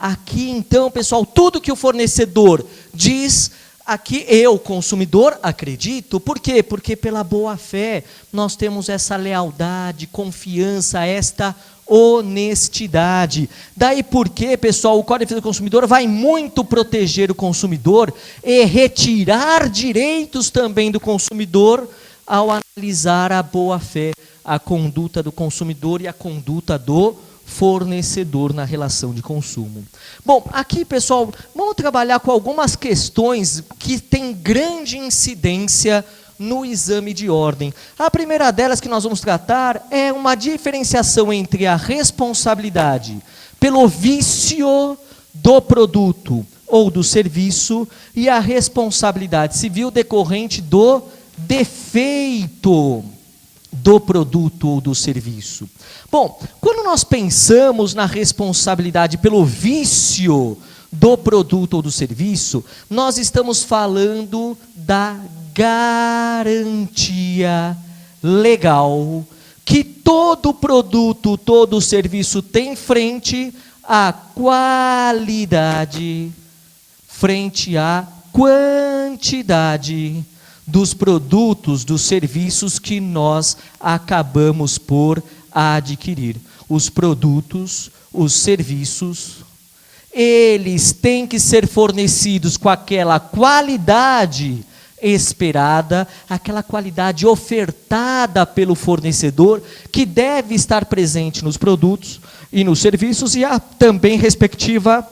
S2: Aqui então, pessoal, tudo que o fornecedor diz, aqui eu, consumidor, acredito. Por quê? Porque pela boa-fé nós temos essa lealdade, confiança, esta honestidade. Daí porque, pessoal, o Código de Defesa do Consumidor vai muito proteger o consumidor e retirar direitos também do consumidor ao analisar a boa-fé, a conduta do consumidor e a conduta do fornecedor na relação de consumo. Bom, aqui, pessoal, vamos trabalhar com algumas questões que têm grande incidência no exame de ordem. A primeira delas que nós vamos tratar é uma diferenciação entre a responsabilidade pelo vício do produto ou do serviço e a responsabilidade civil decorrente do defeito do produto ou do serviço. Bom, quando nós pensamos na responsabilidade pelo vício do produto ou do serviço, nós estamos falando da garantia legal que todo produto, todo serviço tem frente à qualidade, frente à quantidade dos produtos, dos serviços que nós acabamos por adquirir. Os produtos, os serviços, eles têm que ser fornecidos com aquela qualidade esperada, aquela qualidade ofertada pelo fornecedor, que deve estar presente nos produtos e nos serviços, e a também respectiva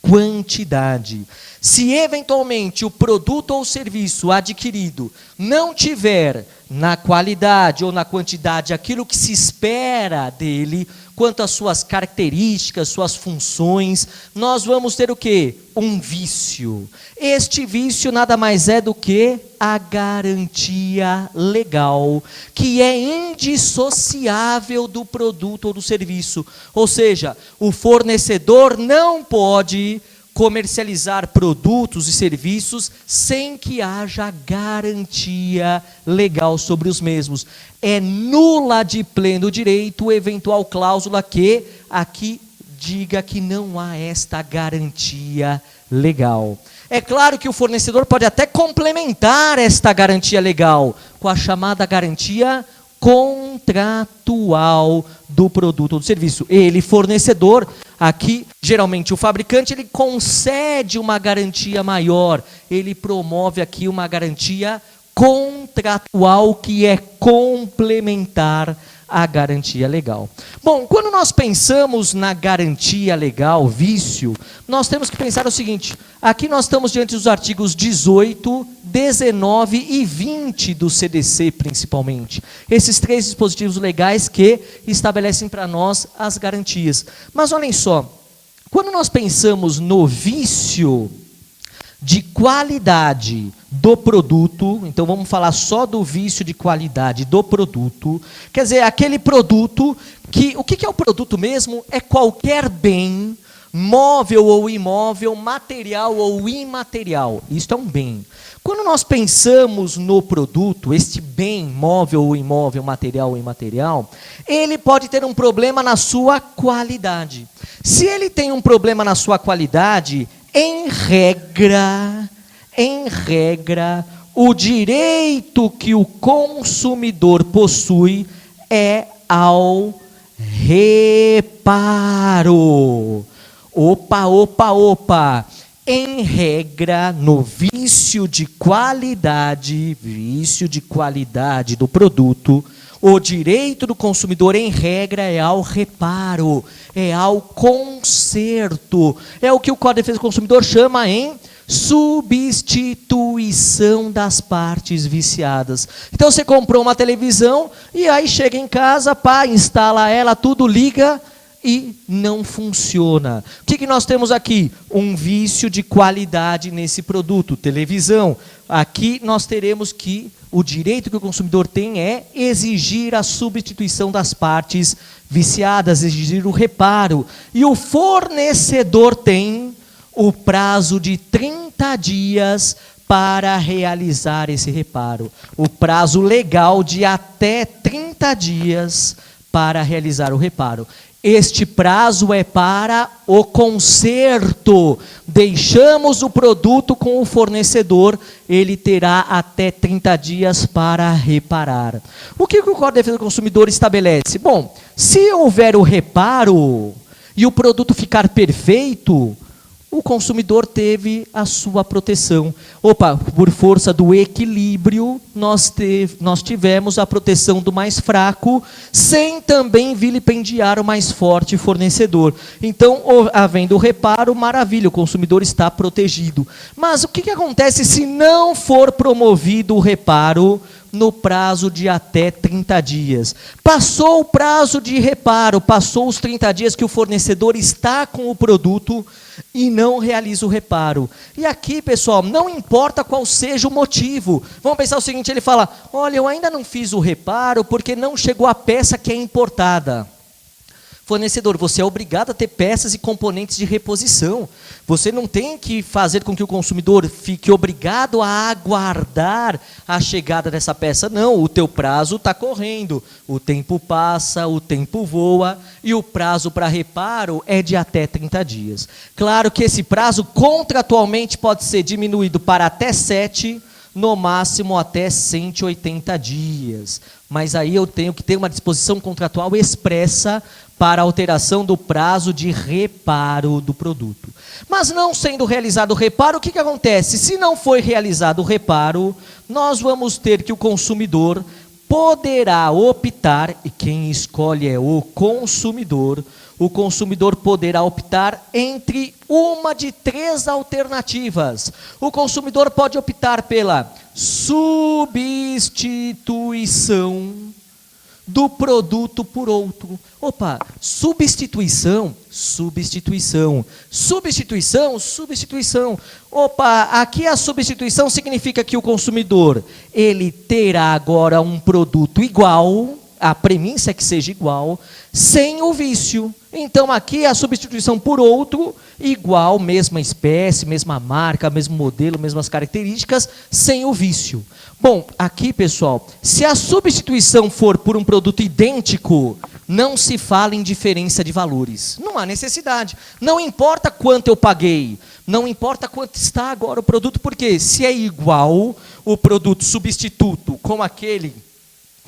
S2: quantidade. Se eventualmente o produto ou serviço adquirido não tiver na qualidade ou na quantidade aquilo que se espera dele, quanto às suas características, suas funções, nós vamos ter o quê? Um vício. Este vício nada mais é do que a garantia legal, que é indissociável do produto ou do serviço. Ou seja, o fornecedor não pode comercializar produtos e serviços sem que haja garantia legal sobre os mesmos. É nula de pleno direito eventual cláusula que aqui diga que não há esta garantia legal. É claro que o fornecedor pode até complementar esta garantia legal com a chamada garantia contratual do produto ou do serviço. Ele, fornecedor, aqui, geralmente o fabricante, ele concede uma garantia maior, ele promove aqui uma garantia contratual que é complementar à garantia legal. Bom, quando nós pensamos na garantia legal, vício, nós temos que pensar o seguinte, aqui nós estamos diante dos artigos 18, 19 e 20 do CDC, principalmente. Esses 3 dispositivos legais que estabelecem para nós as garantias. Mas olhem só, quando nós pensamos no vício de qualidade do produto, então vamos falar só do vício de qualidade do produto, quer dizer, aquele produto que, o que é o produto mesmo? É qualquer bem, móvel ou imóvel, material ou imaterial, isto é um bem. Quando nós pensamos no produto, este bem, móvel ou imóvel, material ou imaterial, ele pode ter um problema na sua qualidade. Se ele tem um problema na sua qualidade, em regra, o direito que o consumidor possui é ao reparo. Opa. Em regra, no vício de qualidade do produto, o direito do consumidor, em regra, é ao reparo, é ao conserto. É o que o Código de Defesa do Consumidor chama em substituição das partes viciadas. Então, você comprou uma televisão e aí chega em casa, instala ela, tudo liga e não funciona. O que nós temos aqui? Um vício de qualidade nesse produto, televisão. Aqui nós teremos que o direito que o consumidor tem é exigir a substituição das partes viciadas, exigir o reparo. E o fornecedor tem o prazo de 30 dias para realizar esse reparo. O prazo legal de até 30 dias para realizar o reparo. Este prazo é para o conserto. Deixamos o produto com o fornecedor, ele terá até 30 dias para reparar. O que o Código de Defesa do Consumidor estabelece? Bom, se houver o reparo e o produto ficar perfeito, o consumidor teve a sua proteção. Por força do equilíbrio, nós tivemos a proteção do mais fraco, sem também vilipendiar o mais forte fornecedor. Então, havendo o reparo, maravilha, o consumidor está protegido. Mas o que acontece se não for promovido o reparo no prazo de até 30 dias? Passou o prazo de reparo, passou os 30 dias que o fornecedor está com o produto e não realiza o reparo. E aqui, pessoal, não importa qual seja o motivo. Vamos pensar o seguinte, ele fala, olha, eu ainda não fiz o reparo porque não chegou a peça que é importada. Fornecedor, você é obrigado a ter peças e componentes de reposição. Você não tem que fazer com que o consumidor fique obrigado a aguardar a chegada dessa peça. Não, o teu prazo está correndo. O tempo passa, o tempo voa e o prazo para reparo é de até 30 dias. Claro que esse prazo contratualmente pode ser diminuído para até 7, no máximo até 180 dias. Mas aí eu tenho que ter uma disposição contratual expressa para alteração do prazo de reparo do produto. Mas não sendo realizado o reparo, o que acontece? Se não foi realizado o reparo, nós vamos ter que o consumidor poderá optar, e quem escolhe é o consumidor poderá optar entre uma de 3 alternativas. O consumidor pode optar pela substituição do produto por outro. Opa, substituição. Opa, aqui a substituição significa que o consumidor, ele terá agora um produto igual, a premissa é que seja igual, sem o vício. Então aqui a substituição por outro, igual, mesma espécie, mesma marca, mesmo modelo, mesmas características, sem o vício. Bom, aqui pessoal, se a substituição for por um produto idêntico, não se fala em diferença de valores. Não há necessidade. Não importa quanto eu paguei, não importa quanto está agora o produto, porque se é igual o produto substituto com aquele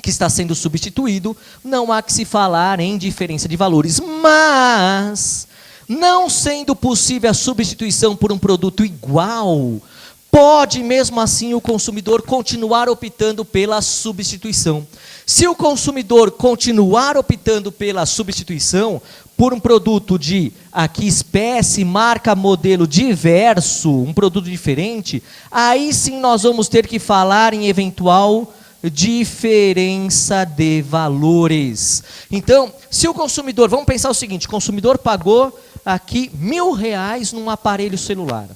S2: que está sendo substituído, não há que se falar em diferença de valores. Mas, não sendo possível a substituição por um produto igual, pode mesmo assim o consumidor continuar optando pela substituição. Se o consumidor continuar optando pela substituição por um produto de aqui espécie, marca, modelo diverso, um produto diferente, aí sim nós vamos ter que falar em eventual diferença de valores. Então, se o consumidor, vamos pensar o seguinte, o consumidor pagou aqui R$1.000 num aparelho celular.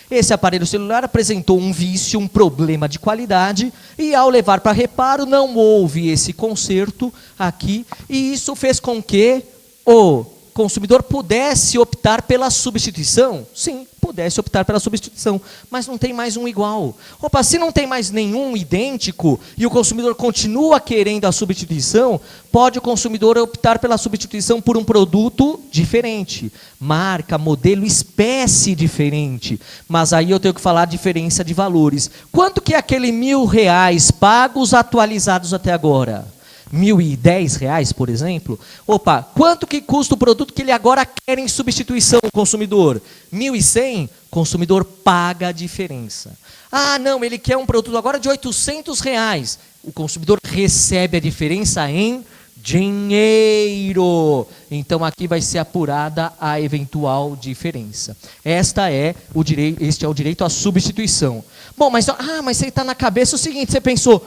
S2: Esse aparelho celular apresentou um vício, um problema de qualidade, e ao levar para reparo não houve esse conserto aqui, e isso fez com que o consumidor pudesse optar pela substituição. Sim, pudesse optar pela substituição, mas não tem mais um igual. Opa, se não tem mais nenhum idêntico e o consumidor continua querendo a substituição, pode o consumidor optar pela substituição por um produto diferente, marca, modelo, espécie diferente. Mas aí eu tenho que falar diferença de valores. Quanto que é aquele R$1.000 pagos atualizados até agora? R$1.010, por exemplo? Opa, quanto que custa o produto que ele agora quer em substituição, o consumidor? R$1.100, o consumidor paga a diferença. Ah, não, ele quer um produto agora de R$800, o consumidor recebe a diferença em dinheiro. Então aqui vai ser apurada a eventual diferença. Este é o direito à substituição. Bom, mas você está na cabeça o seguinte, você pensou,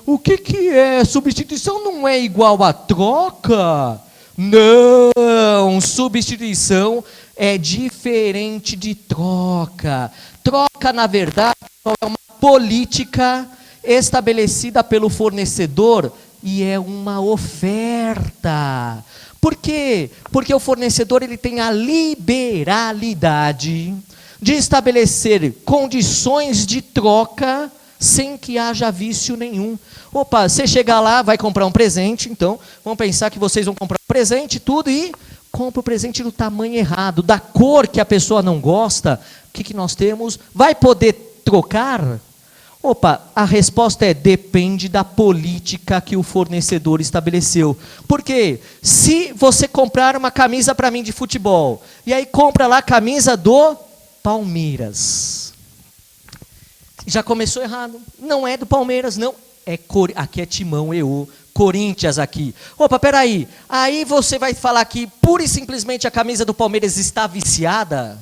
S2: o que é? Substituição não é igual a troca? Não, substituição é diferente de troca. Troca, na verdade, é uma política estabelecida pelo fornecedor e é uma oferta. Por quê? Porque o fornecedor ele tem a liberalidade de estabelecer condições de troca sem que haja vício nenhum. Opa, você chega lá, vai comprar um presente, então, vamos pensar que vocês vão comprar um presente, tudo, e compra o presente do tamanho errado, da cor que a pessoa não gosta. O que nós temos? Vai poder trocar? Opa, a resposta é depende da política que o fornecedor estabeleceu. Por quê? Se você comprar uma camisa para mim de futebol, e aí compra lá a camisa do Palmeiras. Já começou errado. Não é do Palmeiras, não. Aqui é Timão, EO, Corinthians aqui. Opa, peraí. Aí você vai falar que pura e simplesmente a camisa do Palmeiras está viciada?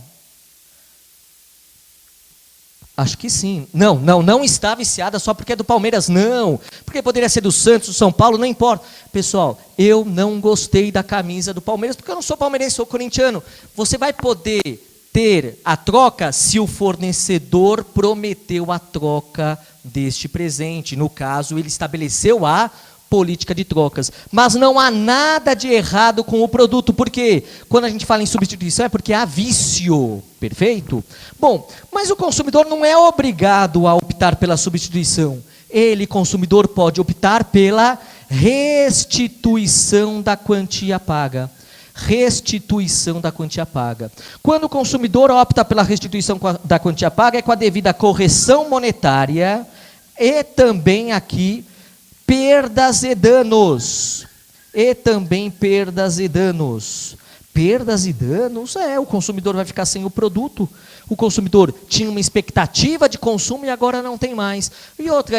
S2: Acho que sim. Não está viciada só porque é do Palmeiras, não. Porque poderia ser do Santos, do São Paulo, não importa. Pessoal, eu não gostei da camisa do Palmeiras, porque eu não sou palmeirense, sou corintiano. Você vai poder ter a troca se o fornecedor prometeu a troca deste presente. No caso, ele estabeleceu a política de trocas. Mas não há nada de errado com o produto, porque quando a gente fala em substituição é porque há vício, perfeito? Bom, mas o consumidor não é obrigado a optar pela substituição. Ele, consumidor, pode optar pela restituição da quantia paga. Restituição da quantia paga. Quando o consumidor opta pela restituição da quantia paga, é com a devida correção monetária e também aqui perdas e danos. Perdas e danos, o consumidor vai ficar sem o produto. O consumidor tinha uma expectativa de consumo e agora não tem mais. E outra,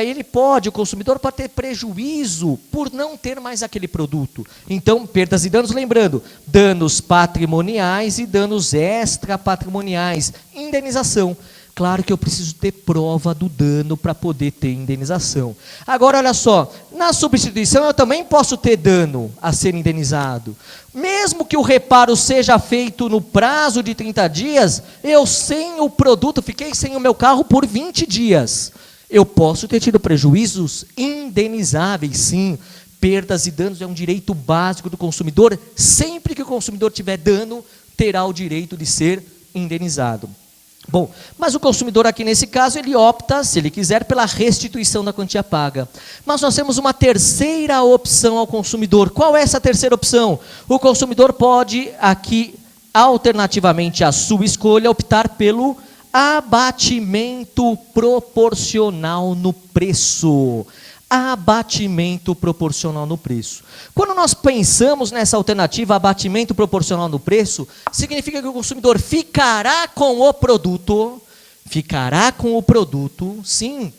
S2: o consumidor pode ter prejuízo por não ter mais aquele produto. Então, perdas e danos, lembrando, danos patrimoniais e danos extrapatrimoniais. Indenização. Claro que eu preciso ter prova do dano para poder ter indenização. Agora, olha só, na substituição eu também posso ter dano a ser indenizado. Mesmo que o reparo seja feito no prazo de 30 dias, eu sem o produto, fiquei sem o meu carro por 20 dias. Eu posso ter tido prejuízos indenizáveis, sim. Perdas e danos é um direito básico do consumidor. Sempre que o consumidor tiver dano, terá o direito de ser indenizado. Bom, mas o consumidor aqui nesse caso, ele opta, se ele quiser, pela restituição da quantia paga. Mas nós temos uma terceira opção ao consumidor. Qual é essa terceira opção? O consumidor pode, aqui, alternativamente à sua escolha, optar pelo abatimento proporcional no preço. Abatimento proporcional no preço. Quando nós pensamos nessa alternativa, abatimento proporcional no preço, significa que o consumidor ficará com o produto, sim,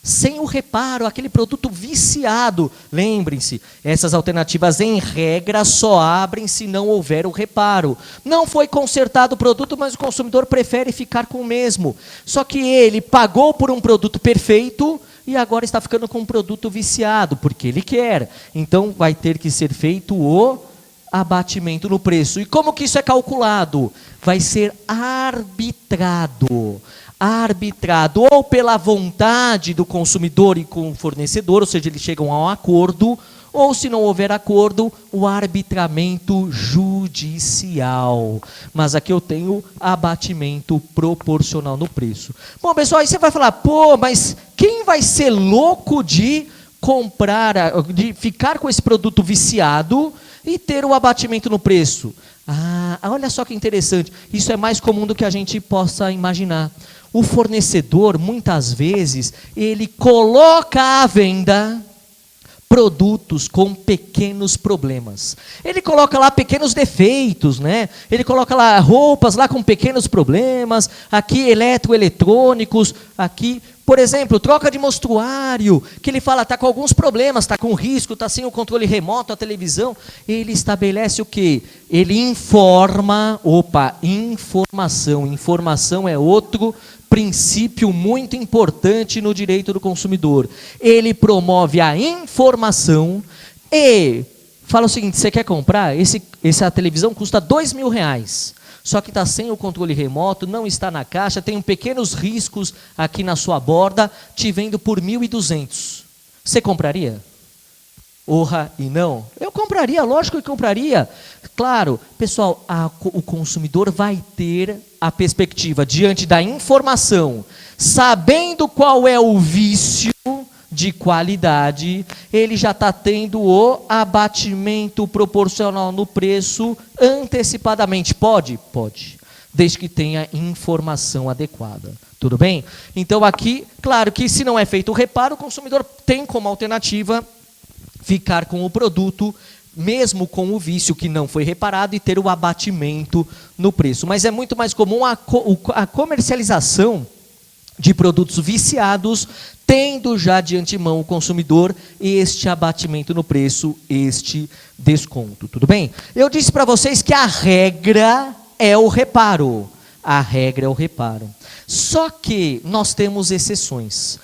S2: sem o reparo, aquele produto viciado. Lembrem-se, essas alternativas em regra só abrem se não houver o reparo. Não foi consertado o produto, mas o consumidor prefere ficar com o mesmo. Só que ele pagou por um produto perfeito, e agora está ficando com um produto viciado, porque ele quer. Então, vai ter que ser feito o abatimento no preço. E como que isso é calculado? Vai ser arbitrado. Arbitrado ou pela vontade do consumidor e com o fornecedor, ou seja, eles chegam a um acordo, ou se não houver acordo, o arbitramento judicial. Mas aqui eu tenho abatimento proporcional no preço. Bom, pessoal, aí você vai falar, mas quem vai ser louco de comprar, de ficar com esse produto viciado e ter o abatimento no preço? Olha só que interessante, isso é mais comum do que a gente possa imaginar. O fornecedor, muitas vezes, ele coloca à venda produtos com pequenos problemas. Ele coloca lá pequenos defeitos, né? Ele coloca lá roupas lá com pequenos problemas, aqui eletroeletrônicos, aqui, por exemplo, troca de mostruário, que ele fala está com alguns problemas, está com risco, está sem o controle remoto, a televisão. Ele estabelece o quê? Ele informa, informação. Informação é outro princípio muito importante no direito do consumidor. Ele promove a informação e fala o seguinte, você quer comprar? Essa televisão custa R$2.000, só que está sem o controle remoto, não está na caixa, tem pequenos riscos aqui na sua borda, te vendo por R$1.200. Você compraria? E não? Eu compraria, lógico que compraria. Claro, pessoal, o consumidor vai ter a perspectiva, diante da informação, sabendo qual é o vício de qualidade, ele já está tendo o abatimento proporcional no preço antecipadamente. Pode? Pode, desde que tenha informação adequada. Tudo bem? Então aqui, claro que se não é feito o reparo, o consumidor tem como alternativa ficar com o produto, mesmo com o vício que não foi reparado, e ter o abatimento no preço. Mas é muito mais comum a comercialização de produtos viciados, tendo já de antemão o consumidor este abatimento no preço, este desconto. Tudo bem? Eu disse para vocês que a regra é o reparo. A regra é o reparo. Só que nós temos exceções.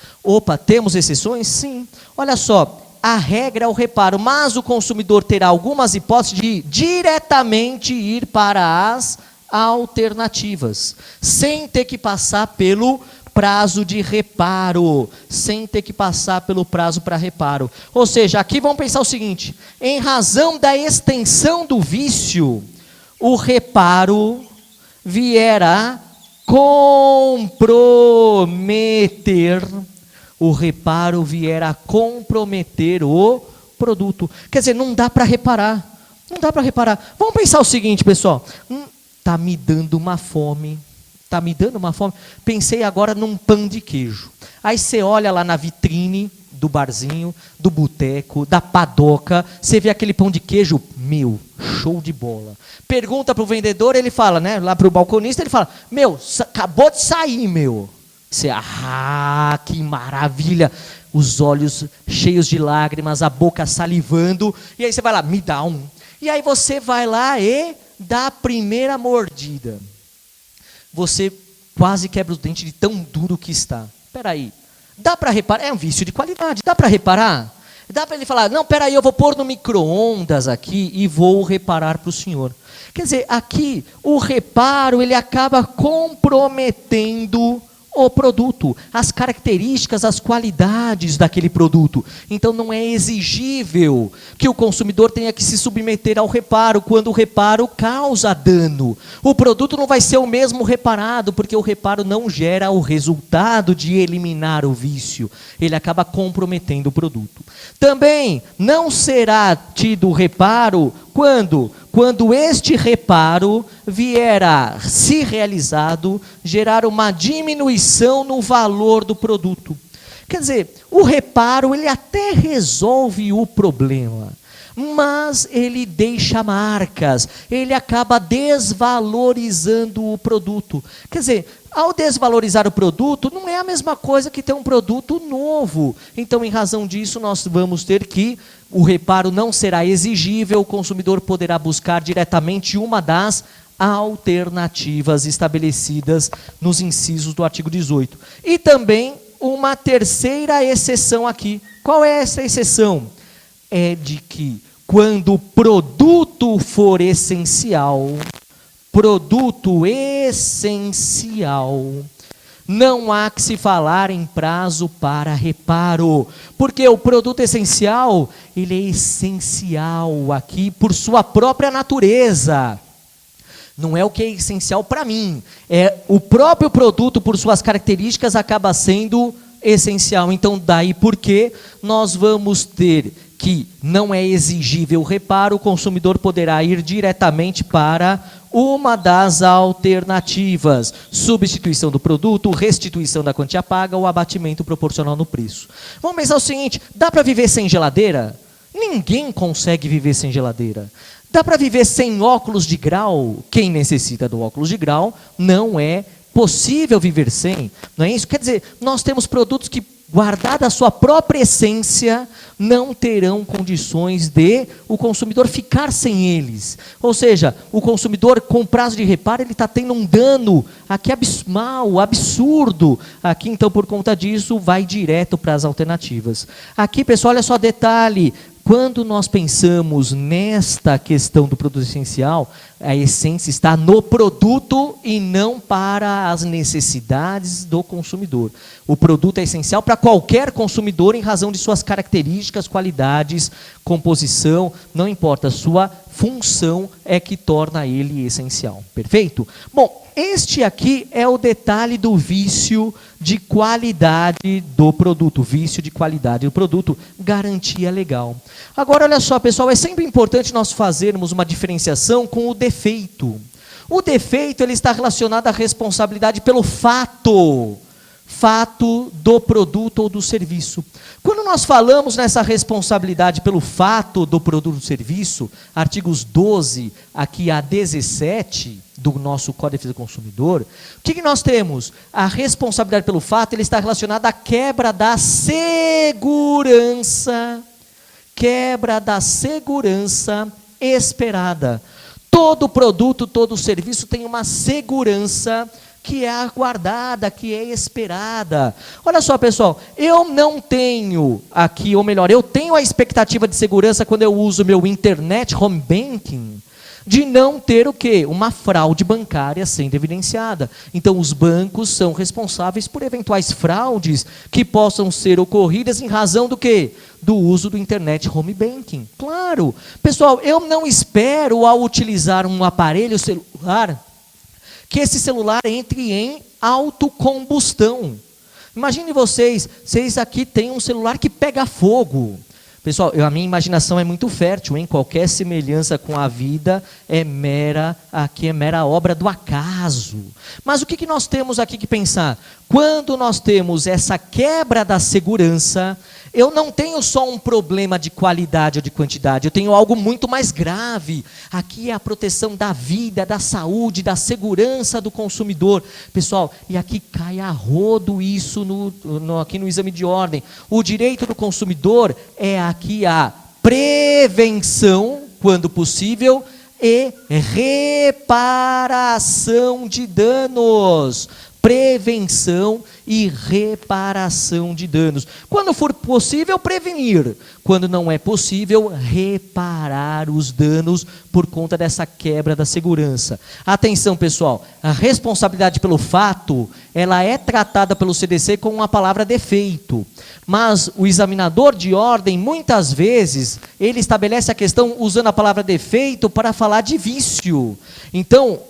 S2: Temos exceções? Sim. Olha só. A regra é o reparo, mas o consumidor terá algumas hipóteses de diretamente ir para as alternativas, sem ter que passar pelo prazo de reparo, sem ter que passar pelo prazo para reparo. Ou seja, aqui vamos pensar o seguinte, em razão da extensão do vício, o reparo vier a comprometer o produto. Quer dizer, não dá para reparar. Não dá para reparar. Vamos pensar o seguinte, pessoal. Tá me dando uma fome. Tá me dando uma fome. Pensei agora num pão de queijo. Aí você olha lá na vitrine do barzinho, do boteco, da padoca, você vê aquele pão de queijo Meu, show de bola. Pergunta para o vendedor, ele fala, né? Lá para o balconista, ele fala, meu, acabou de sair, meu. Você, que maravilha. Os olhos cheios de lágrimas, a boca salivando. E aí você vai lá, me dá um. E aí você vai lá e dá a primeira mordida. Você quase quebra os dentes de tão duro que está. Espera aí. Dá para reparar? É um vício de qualidade. Dá para reparar? Dá para ele falar, não, espera aí, eu vou pôr no micro-ondas aqui e vou reparar para o senhor. Quer dizer, aqui o reparo ele acaba comprometendo o produto, as características, as qualidades daquele produto. Então não é exigível que o consumidor tenha que se submeter ao reparo quando o reparo causa dano. O produto não vai ser o mesmo reparado, porque o reparo não gera o resultado de eliminar o vício. Ele acaba comprometendo o produto. Também não será tido reparo quando este reparo vier a, se realizado, gerar uma diminuição no valor do produto. Quer dizer, o reparo ele até resolve o problema, mas ele deixa marcas, ele acaba desvalorizando o produto. Quer dizer, ao desvalorizar o produto, não é a mesma coisa que ter um produto novo. Então, em razão disso, nós vamos ter que o reparo não será exigível, o consumidor poderá buscar diretamente uma das alternativas estabelecidas nos incisos do artigo 18. E também uma terceira exceção aqui. Qual é essa exceção? É de que quando o produto for essencial, não há que se falar em prazo para reparo, porque o produto essencial, ele é essencial aqui por sua própria natureza. Não é o que é essencial para mim, é o próprio produto por suas características acaba sendo essencial. Então daí porque nós vamos ter que não é exigível o reparo, o consumidor poderá ir diretamente para uma das alternativas: substituição do produto, restituição da quantia paga ou abatimento proporcional no preço. Vamos pensar o seguinte: dá para viver sem geladeira? Ninguém consegue viver sem geladeira. Dá para viver sem óculos de grau? Quem necessita do óculos de grau não é possível viver sem. Não é isso? Quer dizer, nós temos produtos que, guardada a sua própria essência, não terão condições de o consumidor ficar sem eles. Ou seja, o consumidor com prazo de reparo, ele está tendo um dano aqui abismal, absurdo. Aqui, então, por conta disso, vai direto para as alternativas. Aqui, pessoal, olha só detalhe. Quando nós pensamos nesta questão do produto essencial, a essência está no produto e não para as necessidades do consumidor. O produto é essencial para qualquer consumidor em razão de suas características, qualidades, composição, não importa, sua função é que torna ele essencial. Perfeito? Bom, este aqui é o detalhe do vício de qualidade do produto. Vício de qualidade do produto, garantia legal. Agora, olha só, pessoal, é sempre importante nós fazermos uma diferenciação com o defeito. O defeito ele está relacionado à responsabilidade pelo fato do produto ou do serviço. Quando nós falamos nessa responsabilidade pelo fato do produto ou do serviço, artigos 12 aqui a 17 do nosso Código de Defesa do Consumidor, o que nós temos? A responsabilidade pelo fato ele está relacionada à quebra da segurança esperada. Todo produto, todo serviço tem uma segurança que é aguardada, que é esperada. Olha só, pessoal, eu não tenho aqui, ou melhor, eu tenho a expectativa de segurança quando eu uso meu internet home banking, de não ter o quê? Uma fraude bancária sendo evidenciada. Então, os bancos são responsáveis por eventuais fraudes que possam ser ocorridas em razão do quê? Do uso do internet home banking. Claro. Pessoal, eu não espero, ao utilizar um aparelho celular, que esse celular entre em autocombustão. Imagine vocês aqui têm um celular que pega fogo. Pessoal, a minha imaginação é muito fértil, hein? Qualquer semelhança com a vida é mera obra do acaso. Mas o que nós temos aqui que pensar? Quando nós temos essa quebra da segurança, Eu não tenho só um problema de qualidade ou de quantidade, eu tenho algo muito mais grave. Aqui é a proteção da vida, da saúde, da segurança do consumidor. Pessoal, e aqui cai a rodo isso aqui no exame de ordem. O direito do consumidor é aqui a prevenção, quando possível, e reparação de danos. Prevenção e reparação de danos. Quando for possível, prevenir. Quando não é possível, reparar os danos por conta dessa quebra da segurança. Atenção, pessoal, a responsabilidade pelo fato, ela é tratada pelo CDC com uma palavra defeito. Mas o examinador de ordem, muitas vezes, ele estabelece a questão usando a palavra defeito para falar de vício. Então,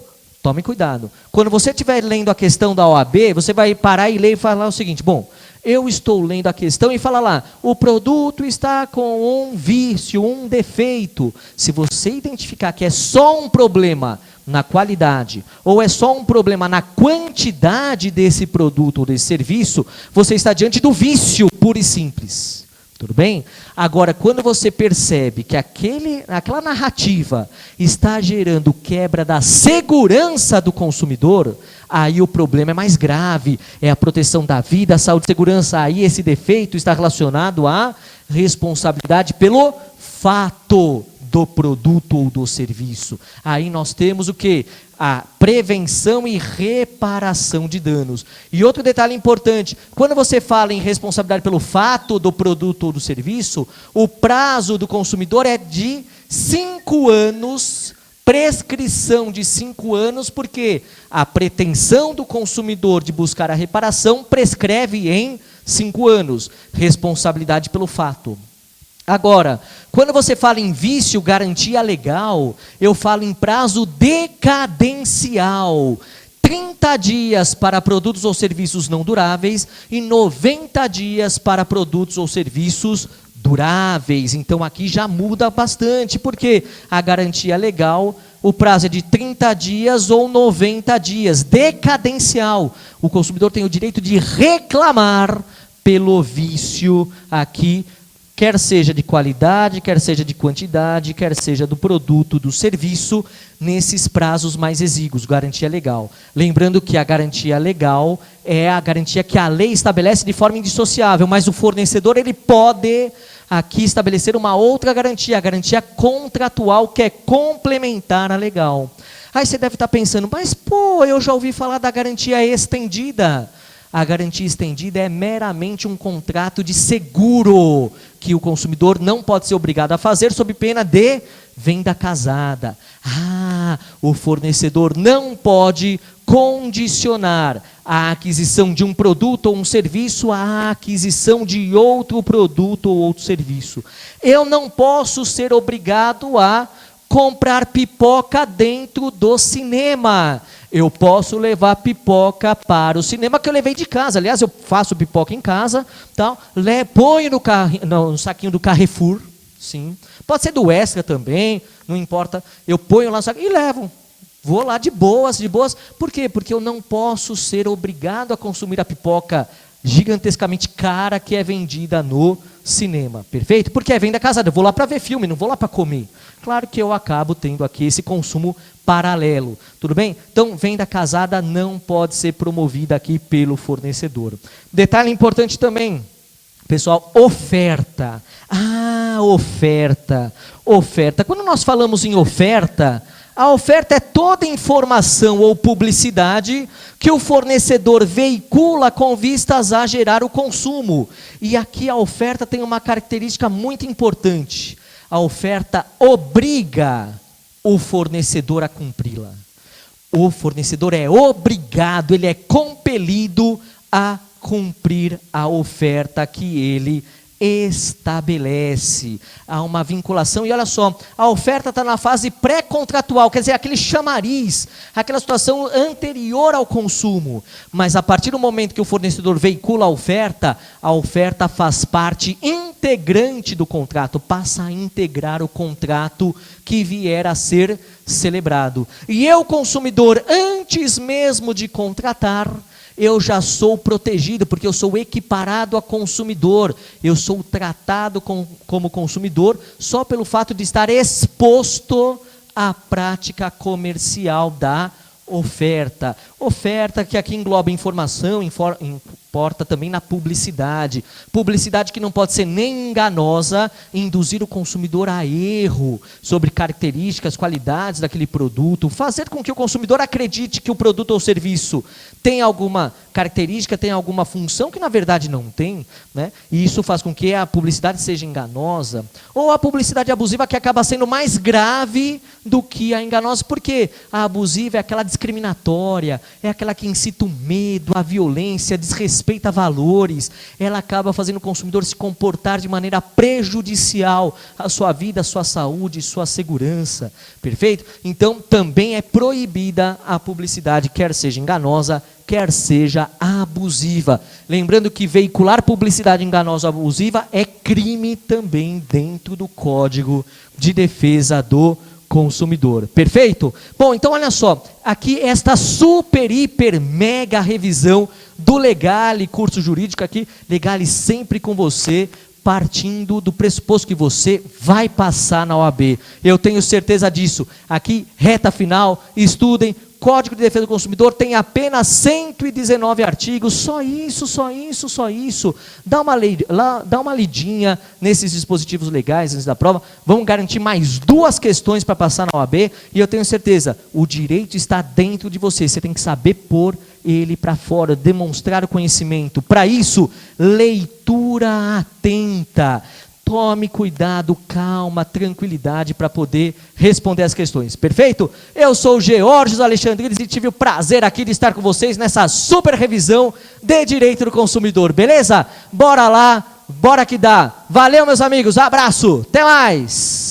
S2: tome cuidado. Quando você estiver lendo a questão da OAB, você vai parar e ler e falar o seguinte: bom, eu estou lendo a questão e fala lá, o produto está com um vício, um defeito. Se você identificar que é só um problema na qualidade, ou é só um problema na quantidade desse produto ou desse serviço, você está diante do vício puro e simples. Tudo bem? Agora, quando você percebe que aquela narrativa está gerando quebra da segurança do consumidor, aí o problema é mais grave, é a proteção da vida, a saúde e segurança. Aí esse defeito está relacionado à responsabilidade pelo fato do produto ou do serviço. Aí nós temos o quê? A prevenção e reparação de danos. E outro detalhe importante, quando você fala em responsabilidade pelo fato do produto ou do serviço, o prazo do consumidor é de 5 anos, prescrição de 5 anos, porque a pretensão do consumidor de buscar a reparação prescreve em 5 anos. Responsabilidade pelo fato. Agora, quando você fala em vício, garantia legal, eu falo em prazo decadencial. 30 dias para produtos ou serviços não duráveis e 90 dias para produtos ou serviços duráveis. Então aqui já muda bastante, porque a garantia legal, o prazo é de 30 dias ou 90 dias. Decadencial, o consumidor tem o direito de reclamar pelo vício aqui, quer seja de qualidade, quer seja de quantidade, quer seja do produto, do serviço, nesses prazos mais exíguos, garantia legal. Lembrando que a garantia legal é a garantia que a lei estabelece de forma indissociável, mas o fornecedor ele pode aqui estabelecer uma outra garantia, a garantia contratual, que é complementar à legal. Aí você deve estar pensando, mas pô, eu já ouvi falar da garantia estendida. A garantia estendida é meramente um contrato de seguro que o consumidor não pode ser obrigado a fazer sob pena de venda casada. O fornecedor não pode condicionar a aquisição de um produto ou um serviço à aquisição de outro produto ou outro serviço. Eu não posso ser obrigado a comprar pipoca dentro do cinema. Eu posso levar pipoca para o cinema, que eu levei de casa. Aliás, eu faço pipoca em casa, tal, ponho no saquinho do Carrefour, sim. Pode ser do Extra também, não importa. Eu ponho lá no saquinho e levo. Vou lá de boas. Por quê? Porque eu não posso ser obrigado a consumir a pipoca gigantescamente cara que é vendida no cinema, perfeito? Porque é venda casada, eu vou lá para ver filme, não vou lá para comer. Claro que eu acabo tendo aqui esse consumo paralelo, tudo bem? Então, venda casada não pode ser promovida aqui pelo fornecedor. Detalhe importante também, pessoal, oferta. Oferta. Quando nós falamos em oferta, a oferta é toda informação ou publicidade que o fornecedor veicula com vistas a gerar o consumo. E aqui a oferta tem uma característica muito importante. A oferta obriga o fornecedor a cumpri-la. O fornecedor é obrigado, ele é compelido a cumprir a oferta que ele estabelece. Há uma vinculação, e olha só, a oferta está na fase pré-contratual, quer dizer, aquele chamariz, aquela situação anterior ao consumo. Mas a partir do momento que o fornecedor veicula a oferta faz parte integrante do contrato, passa a integrar o contrato que vier a ser celebrado. E eu, consumidor, antes mesmo de contratar, eu já sou protegido, porque eu sou equiparado a consumidor, eu sou tratado como consumidor só pelo fato de estar exposto à prática comercial da oferta. Oferta que aqui engloba informação, importa também na publicidade. Publicidade que não pode ser nem enganosa e induzir o consumidor a erro sobre características, qualidades daquele produto, fazer com que o consumidor acredite que o produto ou serviço tem alguma característica, tem alguma função que na verdade não tem, né? E isso faz com que a publicidade seja enganosa. Ou a publicidade abusiva, que acaba sendo mais grave do que a enganosa, porque a abusiva é aquela discriminatória, é aquela que incita o medo, a violência, desrespeita valores, ela acaba fazendo o consumidor se comportar de maneira prejudicial à sua vida, à sua saúde, à sua segurança, perfeito? Então também é proibida a publicidade, quer seja enganosa, quer seja abusiva. Lembrando que veicular publicidade enganosa ou abusiva é crime também dentro do Código de Defesa do Consumidor. Perfeito? Bom, então olha só, aqui esta super, hiper, mega revisão do Legale, curso jurídico aqui, Legale sempre com você, partindo do pressuposto que você vai passar na OAB. Eu tenho certeza disso. Aqui, reta final, estudem. Código de Defesa do Consumidor tem apenas 119 artigos, só isso, só isso, só isso. Dá uma lidinha nesses dispositivos legais antes da prova. Vamos garantir mais 2 questões para passar na OAB. E eu tenho certeza, o direito está dentro de você. Você tem que saber pôr ele para fora, demonstrar o conhecimento. Para isso, leitura atenta. Tome cuidado, calma, tranquilidade para poder responder as questões. Perfeito? Eu sou o Georgios Alexandrides e tive o prazer aqui de estar com vocês nessa super revisão de Direito do Consumidor. Beleza? Bora lá, bora que dá. Valeu, meus amigos. Abraço. Até mais.